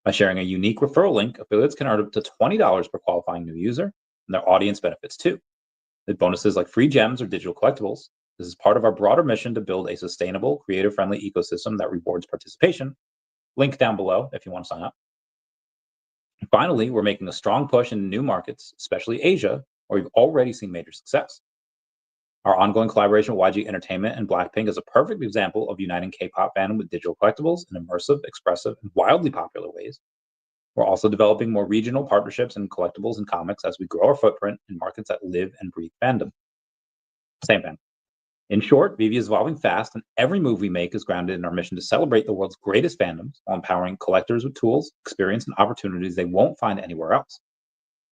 By sharing a unique referral link, affiliates can earn up to $20 per qualifying new user, and their audience benefits too. With bonuses like free gems or digital collectibles, This is part of our broader mission to build a sustainable, creator-friendly ecosystem that rewards participation. Link down below if you want to sign up. And finally, we're making a strong push into new markets, especially Asia, where we've already seen major success. Our ongoing collaboration with YG Entertainment and Blackpink is a perfect example of uniting K-pop fandom with digital collectibles in immersive, expressive, and wildly popular ways. We're also developing more regional partnerships in collectibles and comics as we grow our footprint in markets that live and breathe fandom. Same fandom. In short, VeVe is evolving fast, and every move we make is grounded in our mission to celebrate the world's greatest fandoms while empowering collectors with tools, experience, and opportunities they won't find anywhere else.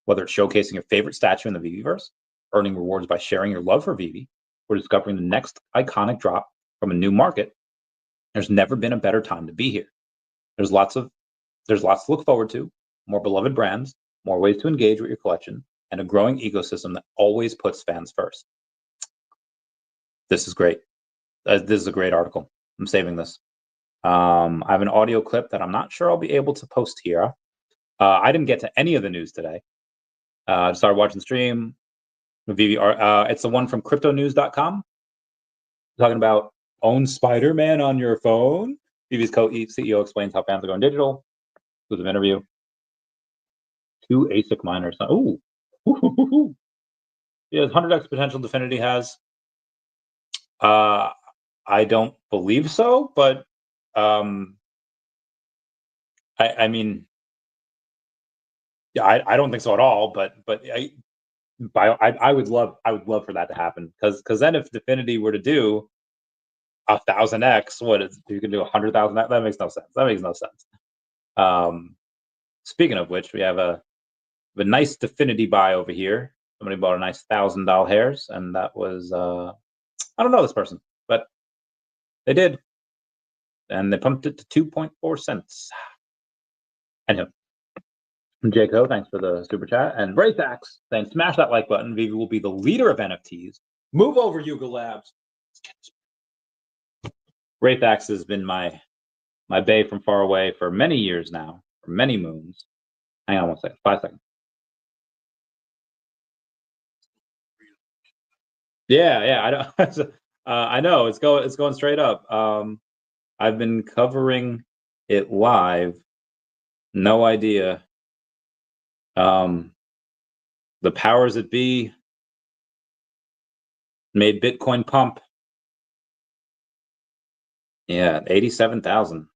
Whether it's showcasing your favorite statue in the VeVeverse, earning rewards by sharing your love for VeVe, or discovering the next iconic drop from a new market, there's never been a better time to be here. There's lots to look forward to, more beloved brands, more ways to engage with your collection, and a growing ecosystem that always puts fans first. This is great. This is a great article. I'm saving this. I have an audio clip that I'm not sure I'll be able to post here. I didn't get to any of the news today. I started watching the stream. VeVe, it's the one from Cryptonews.com talking about own Spider-Man on your phone. VeVe's co-CEO explains how fans are going digital. With an interview. 2 ASIC miners. Ooh. Yeah, 100x potential Definity has. I don't believe so, but I mean, yeah, I don't think so at all. But I would love for that to happen because then if Definity were to do 1,000x, what is you can do 100,000? That makes no sense. That makes no sense. Speaking of which, we have a nice Definity buy over here. Somebody bought a nice $1,000 hairs, and that was I don't know this person, but they did, and they pumped it to 2.4 cents. Anyway, Jaco, thanks for the super chat, and Raythax, saying smash that like button. VeVe will be the leader of NFTs. Move over, Yuga Labs. Raythax has been my bae from far away for many years now, for many moons. Hang on 1 second, 5 seconds. Yeah, I know. I know it's going straight up. I've been covering it live. No idea. The powers that be made Bitcoin pump. Yeah, 87,000.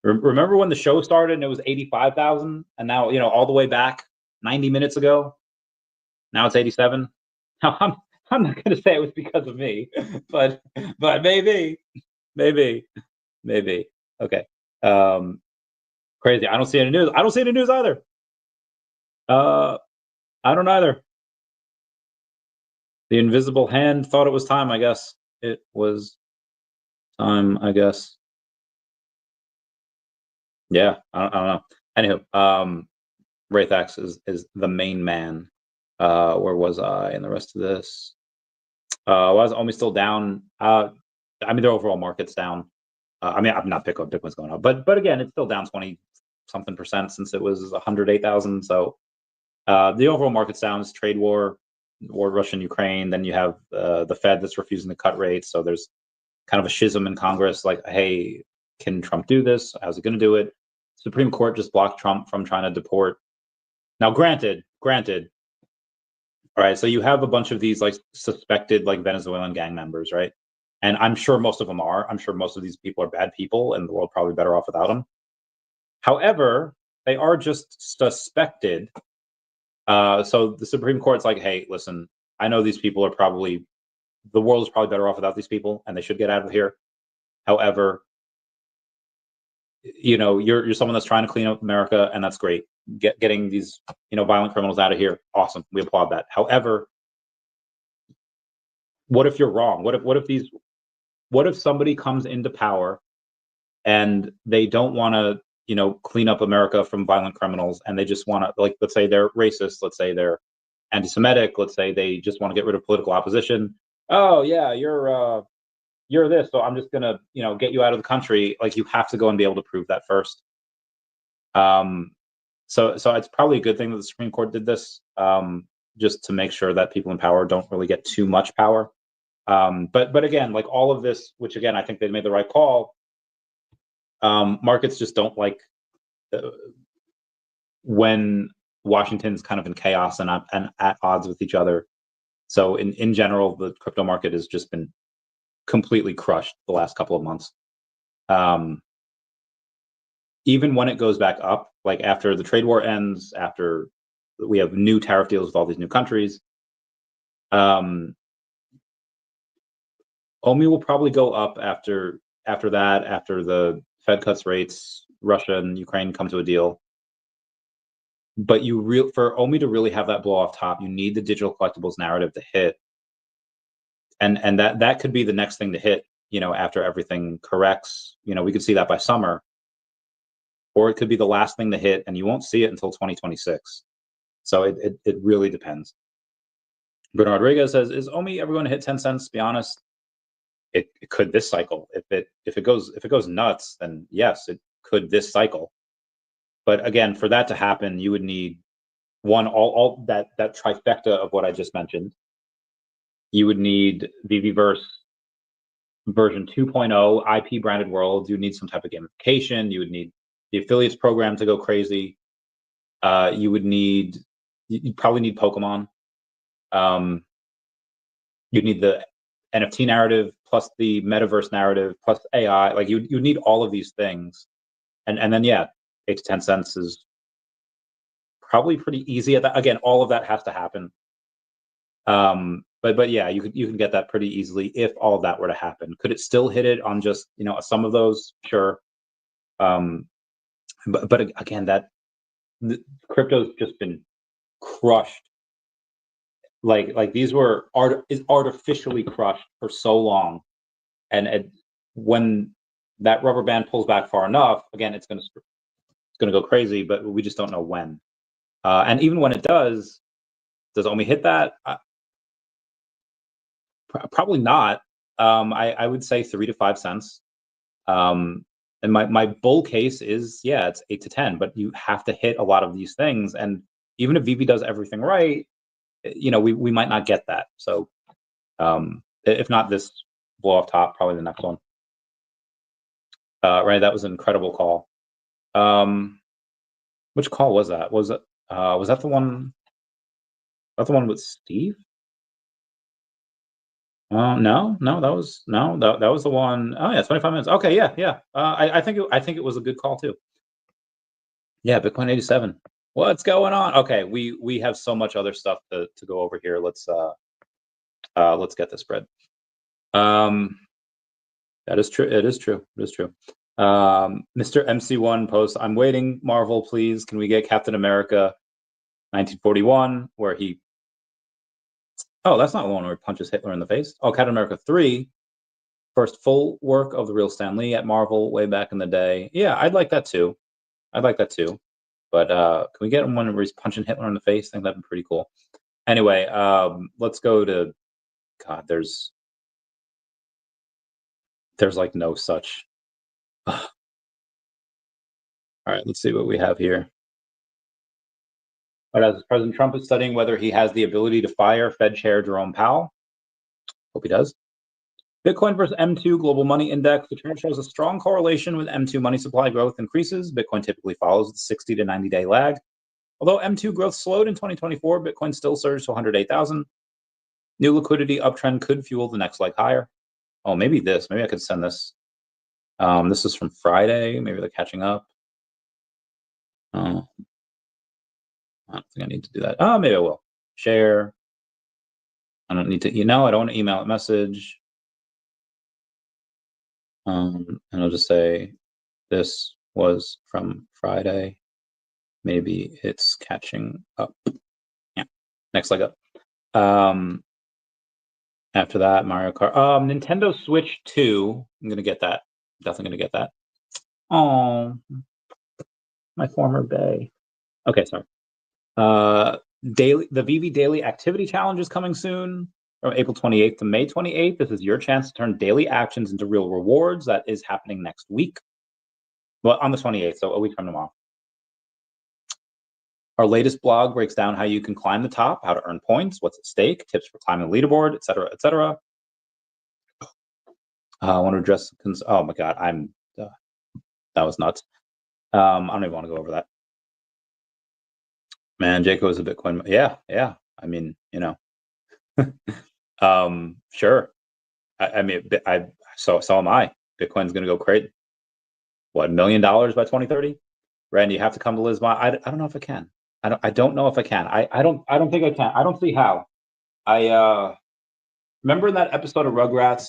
Remember when the show started and it was 85,000, and now all the way back 90 minutes ago, now it's 87. Now I'm not going to say it was because of me, but maybe. Okay. Crazy. I don't see any news. I don't see any news either. I don't either. The invisible hand thought it was time, I guess. It was time, I guess. Yeah, I don't know. Anywho, Raythax is the main man. Where was I in the rest of this? Was OMI still down? I mean, their overall market's down. I mean, I'm not Bitcoin's going up, but again, it's still down 20-something% since it was 108,000. So the overall market's down. It's trade war, Russia and Ukraine. Then you have the Fed that's refusing to cut rates. So there's kind of a schism in Congress. Like, hey, can Trump do this? How's he going to do it? Supreme Court just blocked Trump from trying to deport. Now, granted. All right, so you have a bunch of these like suspected like Venezuelan gang members, right? And I'm sure most of them are. I'm sure most of these people are bad people, and the world probably better off without them. However, they are just suspected. So the Supreme Court's like, hey, listen, I know these people are the world is probably better off without these people, and they should get out of here. However, you're someone that's trying to clean up America, and that's great. Getting these violent criminals out of here, awesome. We applaud that. However, what if you're wrong? What if somebody comes into power and they don't want to clean up America from violent criminals, and they just want to, like, let's say they're racist, let's say they're anti-Semitic, let's say they just want to get rid of political opposition. Oh yeah, you're this, so I'm just gonna get you out of the country. Like, you have to go and be able to prove that first. So it's probably a good thing that the Supreme Court did this, just to make sure that people in power don't really get too much power. But again, like all of this, which again, I think they made the right call. Markets just don't like when Washington's kind of in chaos and at odds with each other. So in general, the crypto market has just been completely crushed the last couple of months. Even when it goes back up, like after the trade war ends, after we have new tariff deals with all these new countries, OMI will probably go up after that, after the Fed cuts rates, Russia and Ukraine come to a deal. But for OMI to really have that blow off top, you need the digital collectibles narrative to hit, and that could be the next thing to hit. After everything corrects, we could see that by summer, or it could be the last thing to hit, and you won't see it until 2026. So it really depends. Bernard Rodriguez says, "Is OMI ever going to hit 10 cents?" Be honest, it could this cycle. If it goes nuts, then yes, it could this cycle. But again, for that to happen, you would need all that trifecta of what I just mentioned. You would need VeVe version 2.0, IP branded worlds. You would need some type of gamification. You would need the affiliates program to go crazy. You'd probably need Pokemon. You'd need the NFT narrative plus the metaverse narrative plus AI. Like you need all of these things, and then 8 to 10 cents is probably pretty easy at that. Again, all of that has to happen. But yeah, you can get that pretty easily if all of that were to happen. Could it still hit it on just some of those? Sure. But again, the crypto's just been crushed. Like these is artificially crushed for so long, and when that rubber band pulls back far enough, again, it's going to go crazy. But we just don't know when. And even when it does OMI hit that? Probably not. I would say 3 to 5 cents. And my bull case is, it's 8 to 10, but you have to hit a lot of these things. And even if VeVe does everything right, we might not get that. So if not this blow off top, probably the next one. Right, that was an incredible call. Which call was that? Was that the one? That the one with Steve? No, that was the one. Oh yeah, 25 minutes. Okay, yeah. I think it was a good call too. Yeah, Bitcoin 87. What's going on? Okay, we have so much other stuff to go over here. Let's get this spread. That is true. It is true. Mr. MC1 posts, "I'm waiting, Marvel, please. Can we get Captain America 1941 where he..." Oh, that's not the one where he punches Hitler in the face. Oh, Captain America 3, first full work of the real Stan Lee at Marvel way back in the day. Yeah, I'd like that too. But can we get one where he's punching Hitler in the face? I think that'd be pretty cool. Anyway, let's go to... God, there's like no such... All right, let's see what we have here. But as President Trump is studying whether he has the ability to fire Fed Chair Jerome Powell. Hope he does. Bitcoin versus M2 Global Money Index. The chart shows a strong correlation with M2 money supply growth increases. Bitcoin typically follows the 60 to 90-day lag. Although M2 growth slowed in 2024, Bitcoin still surged to 108,000. New liquidity uptrend could fuel the next leg higher. Oh, maybe this. Maybe I could send this. This is from Friday. Maybe they're catching up. I don't think I need to do that. Oh, maybe I will. Share. I don't need to, I don't want to email a message. And I'll just say, this was from Friday. Maybe it's catching up. Yeah, next leg up. After that, Mario Kart. Nintendo Switch 2. I'm going to get that. Definitely going to get that. Oh, my former bae. Okay, sorry. The VeVe Daily Activity Challenge is coming soon, from April 28th to May 28th. This is your chance to turn daily actions into real rewards. That is happening next week. Well, on the 28th, so a week from tomorrow. Our latest blog breaks down how you can climb the top, how to earn points, what's at stake, tips for climbing the leaderboard, etc., etc. I want to address. Oh my God, that was nuts. I don't even want to go over that. Man, Jaco is a Bitcoin. Yeah. I mean, sure. I mean, so am I. Bitcoin's going to go crazy. What, $1 million by 2030? Randy, you have to come to Lisbon. I don't know if I can. I don't know if I can. I don't think I can. I don't see how. I remember in that episode of Rugrats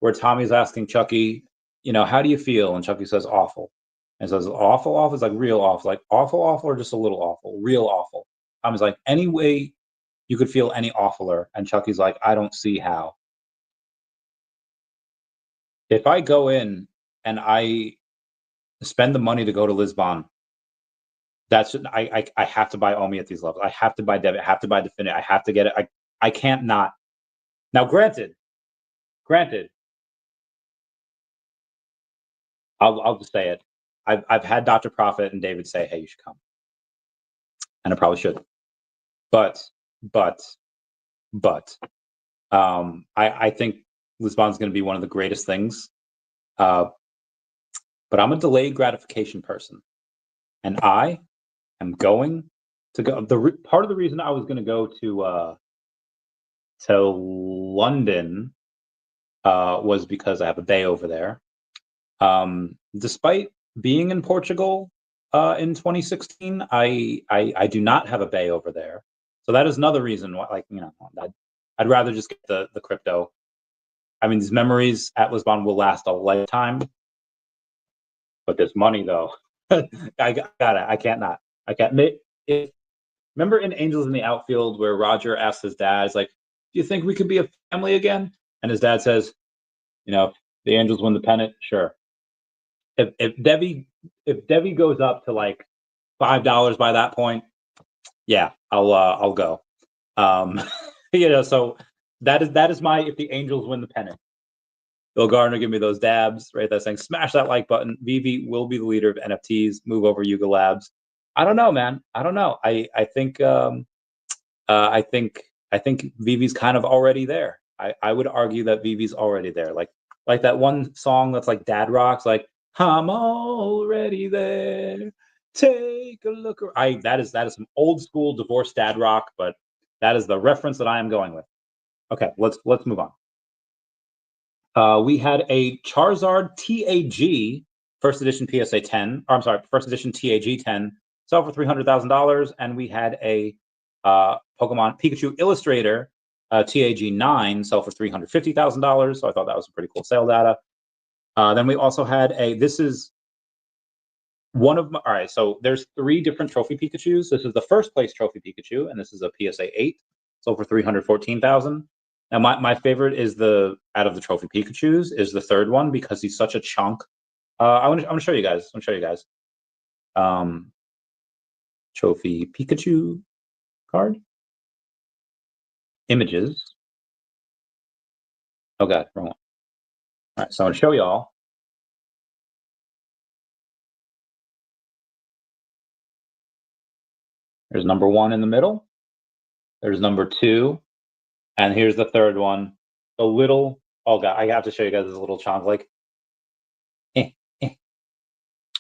where Tommy's asking Chucky, how do you feel? And Chucky says awful. And says awful is like real awful, like awful or just a little awful, real awful. Tommy's like, any way you could feel any awfuler. And Chucky's like, I don't see how. If I go in and I spend the money to go to Lisbon, I have to buy OMI at these levels. I have to buy DEVVE. I have to buy Definite. I have to get it. I can't not. Now, granted, I'll just say it. I've had Dr. Profit and David say, hey, you should come. And I probably should. But I think Lisbon's going to be one of the greatest things. But I'm a delayed gratification person. And I am going to go. Part of the reason I was going to go to London was because I have a bay over there. Despite being in Portugal in 2016, I do not have a bay over there. So that is another reason why, I'd rather just get the crypto. I mean, these memories at Lisbon will last a lifetime. But this money, though, I got it. I can't not. I can't. Remember in Angels in the Outfield where Roger asked his dad, "Is like, do you think we could be a family again?" And his dad says, "If the Angels win the pennant, sure." If DEVVE goes up to like $5 by that point, yeah, I'll go. So that is my if the Angels win the pennant. Bill Gardner, give me those dabs, right? That's saying smash that like button. VeVe will be the leader of NFTs. Move over Yuga Labs. I don't know, man. I don't know. I think VeVe's kind of already there. I would argue that VeVe's already there. Like that one song that's like dad rocks, like I'm already there. Take a look. That is some old school divorced dad rock, but that is the reference that I am going with. Okay, let's move on. We had a Charizard TAG first edition PSA 10. Or I'm sorry, first edition TAG 10 sell for $300,000, and we had a Pokemon Pikachu Illustrator TAG 9 sell for $350,000. So I thought that was a pretty cool sale data. Then we also had this is one of my, all right, so there's 3 different trophy Pikachus. This is the first place trophy Pikachu, and this is a PSA 8, sold for $314,000. Now, my favorite is out of the trophy Pikachus is the third one because he's such a chunk. I'm gonna show you guys. Trophy Pikachu card. Images. Oh God, wrong one. All right, so I'm gonna show y'all. There's number 1 in the middle. There's number 2, and here's the third one. The little. Oh God, I have to show you guys this little chunk. Like,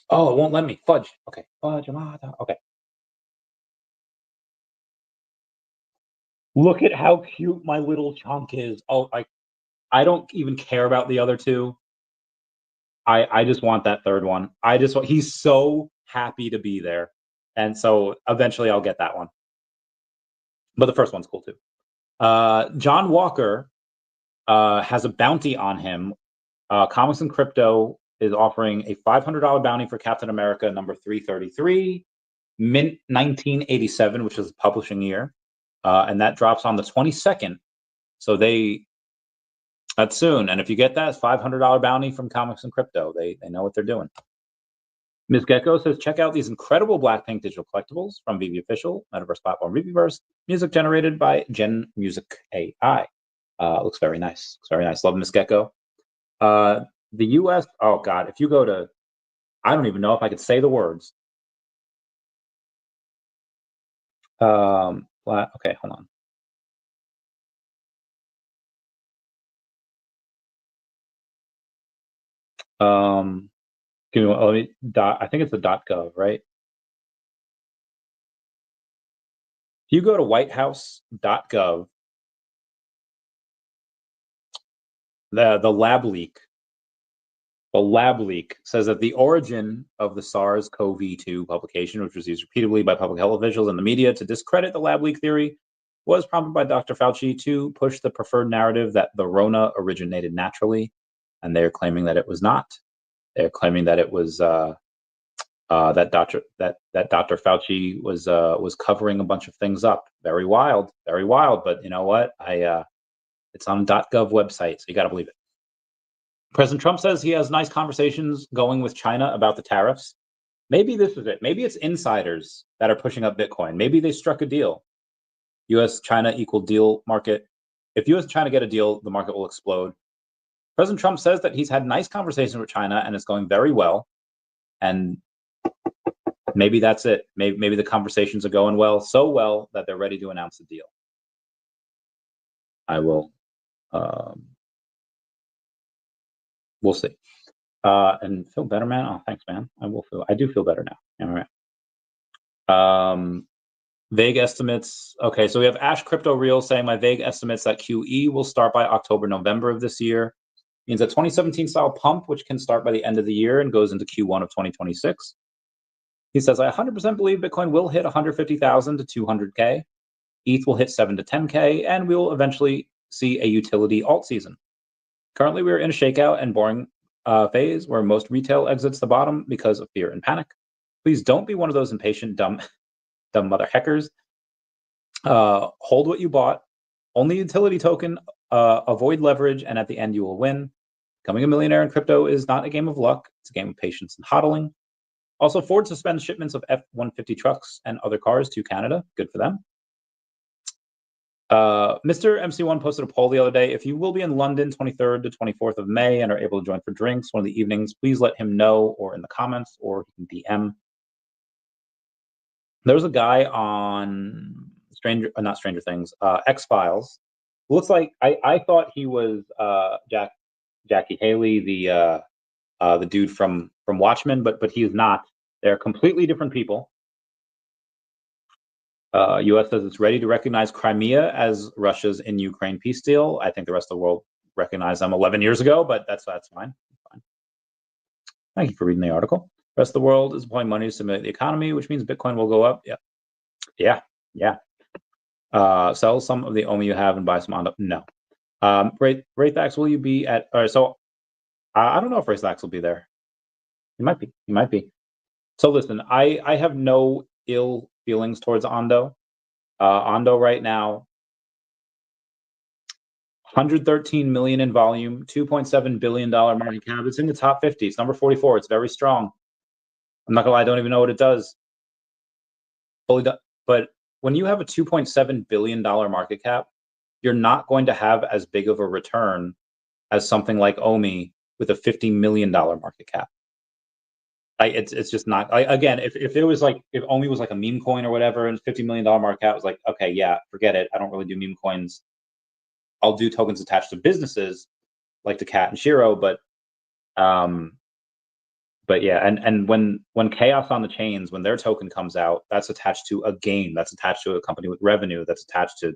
Oh, it won't let me. Fudge. Okay, fudge. Okay. Look at how cute my little chunk is. Oh, I don't even care about the other 2. I just want that third one. He's so happy to be there. And so eventually I'll get that one. But the first one's cool too. John Walker has a bounty on him. Comics and Crypto is offering a $500 bounty for Captain America number 333, mint 1987, which is the publishing year. And that drops on the 22nd. So that's soon. And if you get that, it's $500 bounty from Comics and Crypto. They know what they're doing. Ms. Gecko says, check out these incredible Blackpink digital collectibles from VeVe Official, Metaverse platform VeVeverse, music generated by Gen Music AI. Looks very nice. Looks very nice. Love Ms. Gecko. The US, oh God, if you go to, I don't even know if I could say the words. Okay, hold on. Give me I think it's a .gov, right? If you go to whitehouse.gov, the lab leak says that the origin of the SARS-CoV-2 publication, which was used repeatedly by public health officials and the media to discredit the lab leak theory, was prompted by Dr. Fauci to push the preferred narrative that the Rona originated naturally, and they're claiming that it was not. They're claiming that it was that Dr. Fauci was covering a bunch of things up. Very wild, very wild. But you know what? It's on .gov website, so you got to believe it. President Trump says he has nice conversations going with China about the tariffs. Maybe this is it. Maybe it's insiders that are pushing up Bitcoin. Maybe they struck a deal. U.S.-China equal deal market. If U.S. and China get a deal, the market will explode. President Trump says that he's had nice conversations with China and it's going very well. And maybe that's it. Maybe the conversations are going well, so well that they're ready to announce the deal. I will. We'll see. And feel better, man. Oh, thanks, man. I do feel better now. All right. Vague estimates. Okay, so we have Ash Crypto Real saying my vague estimates that QE will start by October, November of this year. Means a 2017 style pump, which can start by the end of the year and goes into Q1 of 2026. He says, I 100% believe Bitcoin will hit 150,000 to 200K. ETH will hit 7 to 10K, and we will eventually see a utility alt season. Currently, we are in a shakeout and boring phase where most retail exits the bottom because of fear and panic. Please don't be one of those impatient, dumb mother heckers. Hold what you bought. Only utility token. Avoid leverage, and at the end, you will win. Becoming a millionaire in crypto is not a game of luck. It's a game of patience and hodling. Also, Ford suspends shipments of F-150 trucks and other cars to Canada. Good for them. Mr. MC1 posted a poll the other day. If you will be in London 23rd to 24th of May and are able to join for drinks one of the evenings, please let him know or in the comments or he can DM. There was a guy on not Stranger Things, X-Files. Looks like I thought he was Jackie Haley, the dude from Watchmen, but he is not. They're completely different people. U.S. says it's ready to recognize Crimea as Russia's in Ukraine peace deal. I think the rest of the world recognized them 11 years ago, but that's fine. Thank you for reading the article. The rest of the world is deploying money to stimulate the economy, which means Bitcoin will go up. Yeah. Sell some of the OMI you have and buy some on. No. Wraithax, will you be at? All right, so I don't know if Wraithax will be there. He might be. So listen, I have no ill feelings towards Ondo. Ondo right now, 113 million in volume, $2.7 billion market cap. It's in the top 50. It's number 44. It's very strong. I'm not gonna lie, I don't even know what it does. But when you have a $2.7 billion market cap, you're not going to have as big of a return as something like OMI with a $50 million market cap. It's just not. Again, if it was like, if OMI was like a meme coin or whatever and $50 million market cap, was like, okay, yeah, forget it. I don't really do meme coins. I'll do tokens attached to businesses like daCAT and SHIRO, but yeah, and when Chaos on the Chains, when their token comes out, that's attached to a game, that's attached to a company with revenue, that's attached to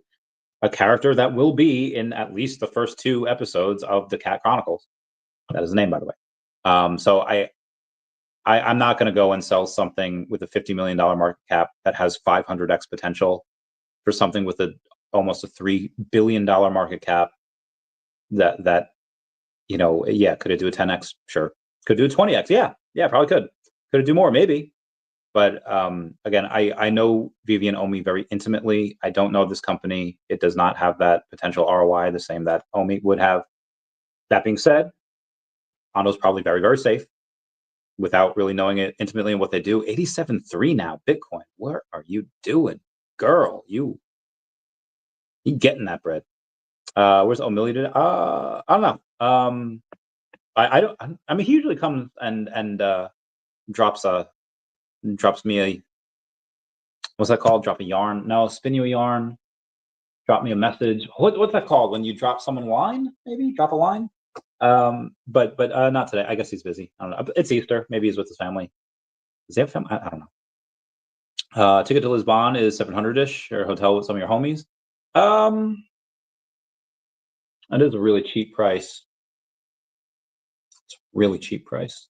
a character that will be in at least the first 2 episodes of daCAT Chronicles. That is the name, by the way. So I'm not going to go and sell something with a $50 million market cap that has 500x potential for something with almost a $3 billion market cap. That yeah, could it do a 10x? Sure. Could it do a 20x? Yeah, probably could. Could it do more? Maybe. But again, I know VeVe and OMI very intimately. I don't know this company. It does not have that potential ROI the same that OMI would have. That being said, Ondo's probably very, very safe without really knowing it intimately and what they do. 87.3 now, Bitcoin. What are you doing, girl? You getting that bread? Where's O'Milly today? I don't know. I don't. I mean, he usually comes and drops me a, what's that called? Drop a yarn? No, spin you a yarn. Drop me a message. What's that called when you drop someone line? Maybe drop a line. But not today. I guess he's busy. I don't know. It's Easter. Maybe he's with his family. Does he have family? I don't know. Ticket to Lisbon is 700-ish, or hotel with some of your homies. It is a really cheap price. It's a really cheap price.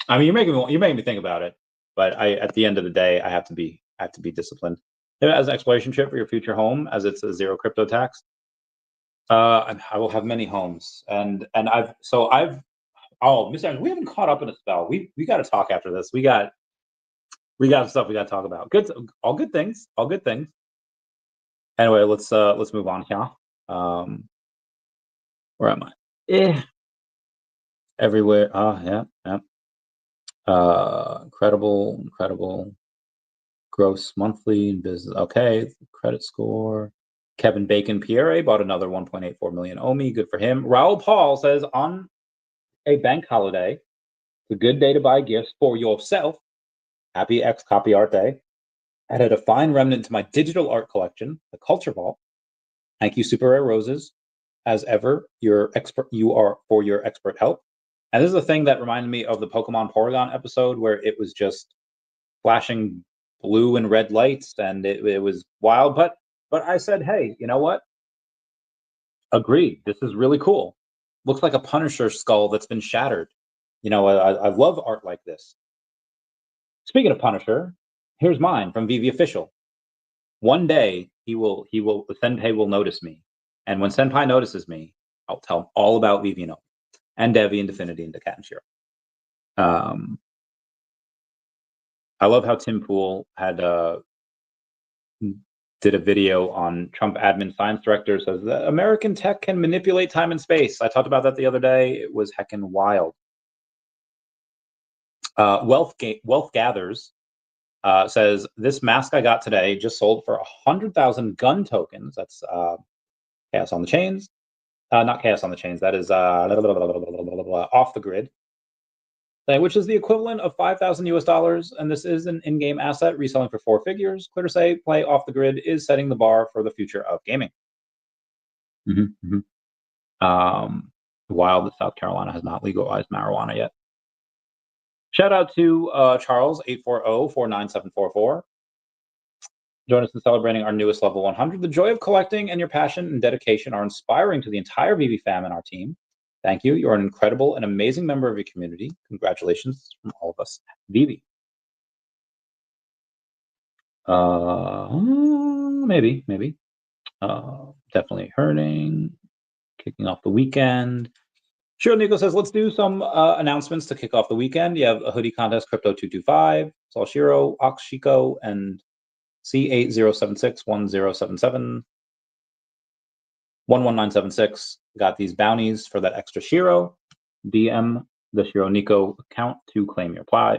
I mean, you're making me think about it, but at the end of the day, I have to be disciplined. As an exploration trip for your future home, as it's a zero crypto tax. I will have many homes, and Mr. Adams, we haven't caught up in a spell. We got to talk after this. We got stuff we got to talk about. All good things. Anyway, let's move on here. Where am I? Everywhere. Yeah. Incredible. Gross monthly business. Okay, credit score. Kevin Bacon Pierre bought another 1.84 million OMI. Good for him. Raul Paul says, on a bank holiday, it's a good day to buy gifts for yourself. Happy X Copy Art Day. Added a fine remnant to my digital art collection, the Culture Vault. Thank you, Super Rare Roses. As ever, you are for your expert help. And this is a thing that reminded me of the Pokemon Porygon episode, where it was just flashing blue and red lights, and it was wild. But I said, hey, you know what? Agreed. This is really cool. Looks like a Punisher skull that's been shattered. I love art like this. Speaking of Punisher, here's mine from VeVe Official. One day Senpai will notice me, and when Senpai notices me, I'll tell him all about VeVe and DEVVE and Definity and daCAT and SHIRO. I love how Tim Pool did a video on Trump admin science director, says that American tech can manipulate time and space. I talked about that the other day. It was heckin' wild. Wealth Gathers says, this mask I got today just sold for 100,000 gun tokens. That's Chaos on the Chains. Not Chaos on the Chains. That is Off the Grid, which is the equivalent of $5,000 US, and this is an in-game asset reselling for 4 figures. Clear to say, play Off the Grid is setting the bar for the future of gaming. Wild that South Carolina has not legalized marijuana yet. Shout out to Charles 840-49744. Join us in celebrating our newest level 100. The joy of collecting and your passion and dedication are inspiring to the entire VeVe fam and our team. Thank you. You're an incredible and amazing member of your community. Congratulations from all of us at VeVe. Maybe. Definitely hurting. Kicking off the weekend. Sure, Nico says, let's do some announcements to kick off the weekend. You have a hoodie contest, Crypto225, Sol SHIRO, Oxshiko, and C80761077. 11976 got these bounties for that extra SHIRO. DM the SHIRO Nico account to claim your prize.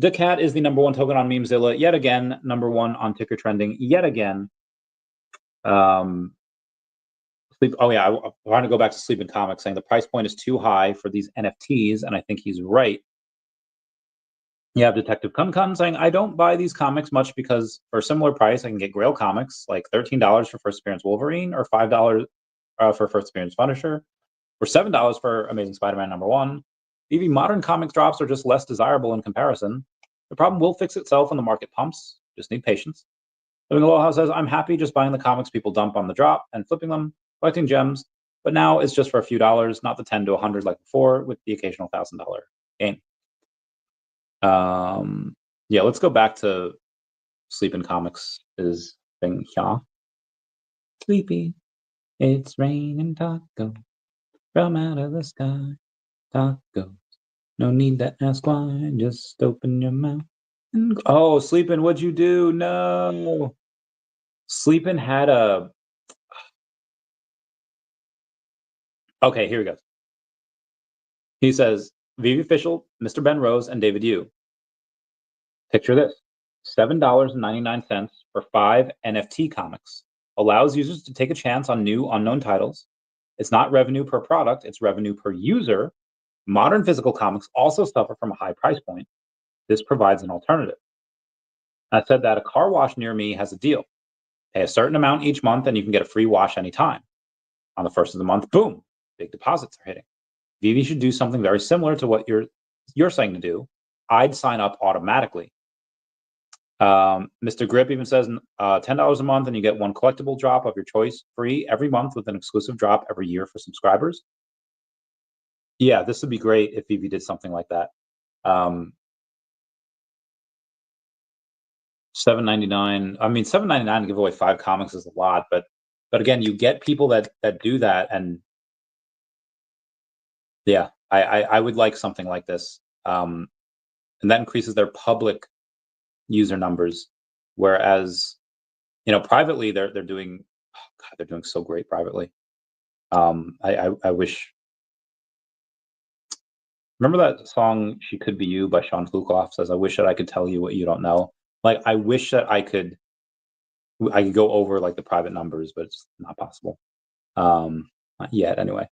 daCAT is the #1 token on Memezilla yet again. #1 on ticker trending yet again. I want to go back to Sleeping Comics, saying the price point is too high for these NFTs, and I think he's right. You have Detective Kun saying, I don't buy these comics much because for a similar price, I can get Grail comics, like $13 for First Appearance Wolverine, or $5 for First Appearance Punisher, or $7 for Amazing Spider-Man #1. Even modern comics drops are just less desirable in comparison. The problem will fix itself when the market pumps. Just need patience. Living Aloha says, I'm happy just buying the comics people dump on the drop and flipping them, collecting gems, but now it's just for a few dollars, not the 10 to 100 like before, with the occasional $1,000 gain. Yeah, let's go back to Sleeping Comics is thing here. Sleepy, it's raining tacos from out of the sky. Tacos, no need to ask why, just open your mouth. Oh, Sleeping, what'd you do? No. Sleeping had a... Okay, here we go. He says, VeVe Official, Mr. Ben Rose, and David Yu. Picture this. $7.99 for 5 NFT comics. Allows users to take a chance on new unknown titles. It's not revenue per product, it's revenue per user. Modern physical comics also suffer from a high price point. This provides an alternative. I said that a car wash near me has a deal. Pay a certain amount each month and you can get a free wash anytime. On the first of the month, boom, big deposits are hitting. VeVe should do something very similar to what you're saying to do. I'd sign up automatically. Mr. Grip even says $10 a month and you get one collectible drop of your choice free every month with an exclusive drop every year for subscribers. Yeah, this would be great if VeVe did something like that. $7.99. I mean, $7.99 to give away 5 comics is a lot, but again, you get people that do that, and yeah, I would like something like this, and that increases their public user numbers, whereas privately they're doing, oh God, they're doing so great privately. I wish. Remember that song "She Could Be You" by Sean Flukeloff says, "I wish that I could tell you what you don't know." Like, I wish that I could go over like the private numbers, but it's not possible. Not yet, anyway.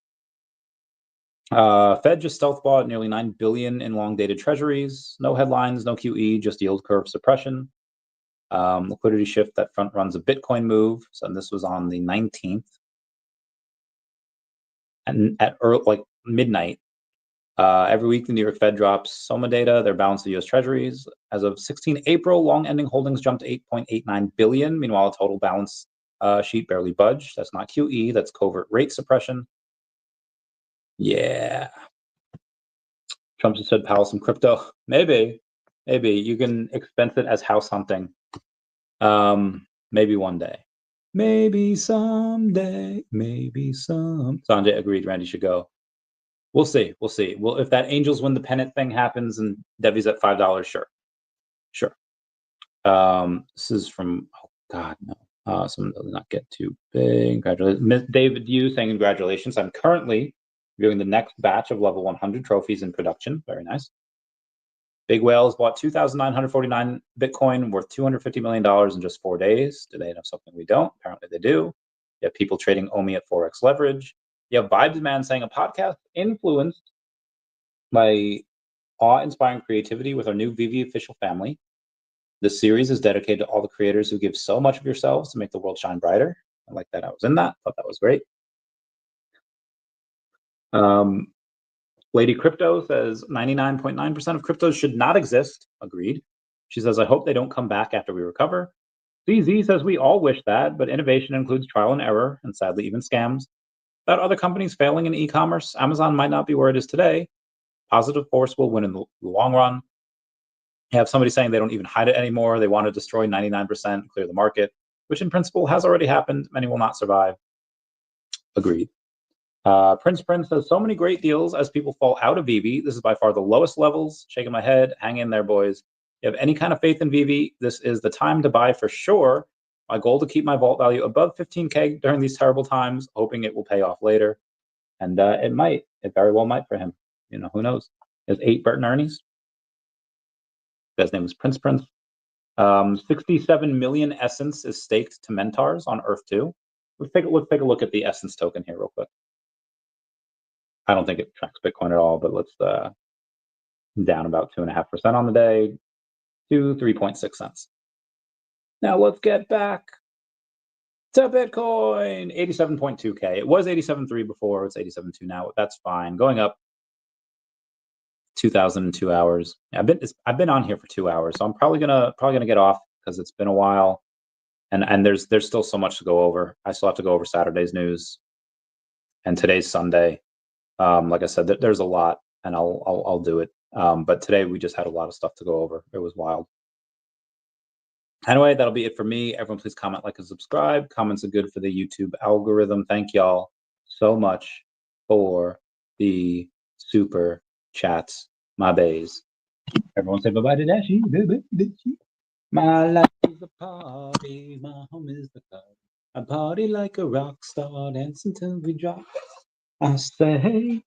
Fed just stealth bought nearly $9 billion in long-dated treasuries. No headlines, no QE, just yield curve suppression. Liquidity shift that front runs a Bitcoin move. So this was on the 19th, and at like midnight. Every week, the New York Fed drops SOMA data, their balance of U.S. Treasuries. As of 16 April, long-ending holdings jumped to $8.89 billion. Meanwhile, the total balance sheet barely budged. That's not QE, that's covert rate suppression. Yeah. Trump just said Powell some crypto. Maybe you can expense it as house hunting. Maybe one day. Maybe someday. Maybe some. Sanjay agreed Randy should go. We'll see. Well, if that Angels win the pennant thing happens and DEVVE's at $5, sure. This is from, oh God, no. Someone does not get too big. Congratulations. David Yu saying congratulations. I'm currently viewing the next batch of level 100 trophies in production. Very nice. Big Whales bought 2,949 Bitcoin worth $250 million in just 4 days. Do they know something we don't? Apparently they do. You have people trading OMI at 4x leverage. You have Vibes Man saying a podcast influenced by awe-inspiring creativity with our new VeVe official family. This series is dedicated to all the creators who give so much of yourselves to make the world shine brighter. I like that I was in that. Thought that was great. Lady Crypto says 99.9% of cryptos should not exist. Agreed. She says, I hope they don't come back after we recover. ZZ says we all wish that, but innovation includes trial and error, and sadly even scams. Without other companies failing in e-commerce, Amazon might not be where it is today. Positive force will win in the long run. You have somebody saying they don't even hide it anymore. They want to destroy 99%, clear the market, which in principle has already happened. Many will not survive. Agreed. Prince says so many great deals as people fall out of VeVe. This is by far the lowest levels. Shaking my head. Hang in there, boys. If you have any kind of faith in VeVe, this is the time to buy for sure. My goal to keep my vault value above 15K during these terrible times, hoping it will pay off later. And it might. It very well might for him. Who knows? There's 8 Burton Ernie's. His name is Prince. 67 million Essence is staked to Mentars on Earth 2. Let's take a look at the Essence token here real quick. I don't think it tracks Bitcoin at all, but let's down about 2.5% on the day to 3.6 cents. Now let's get back to Bitcoin. 87.2K. It was 87.3 before. It's 87.2 now. That's fine. Going up 2,002 hours. I've been on here for 2 hours, so I'm probably gonna get off because it's been a while, and there's still so much to go over. I still have to go over Saturday's news, and today's Sunday. Like I said, there's a lot, and I'll do it. But today we just had a lot of stuff to go over. It was wild. Anyway, that'll be it for me. Everyone, please comment, like, and subscribe. Comments are good for the YouTube algorithm. Thank y'all so much for the super chats, my bays. Everyone say bye-bye to Dashi. My life is a party. My home is the club. I party like a rock star, dance until we drop. I say hey,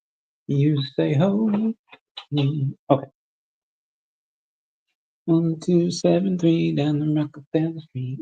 you say ho. Okay. 1, 2, 7, 3 down the Rockefeller Street.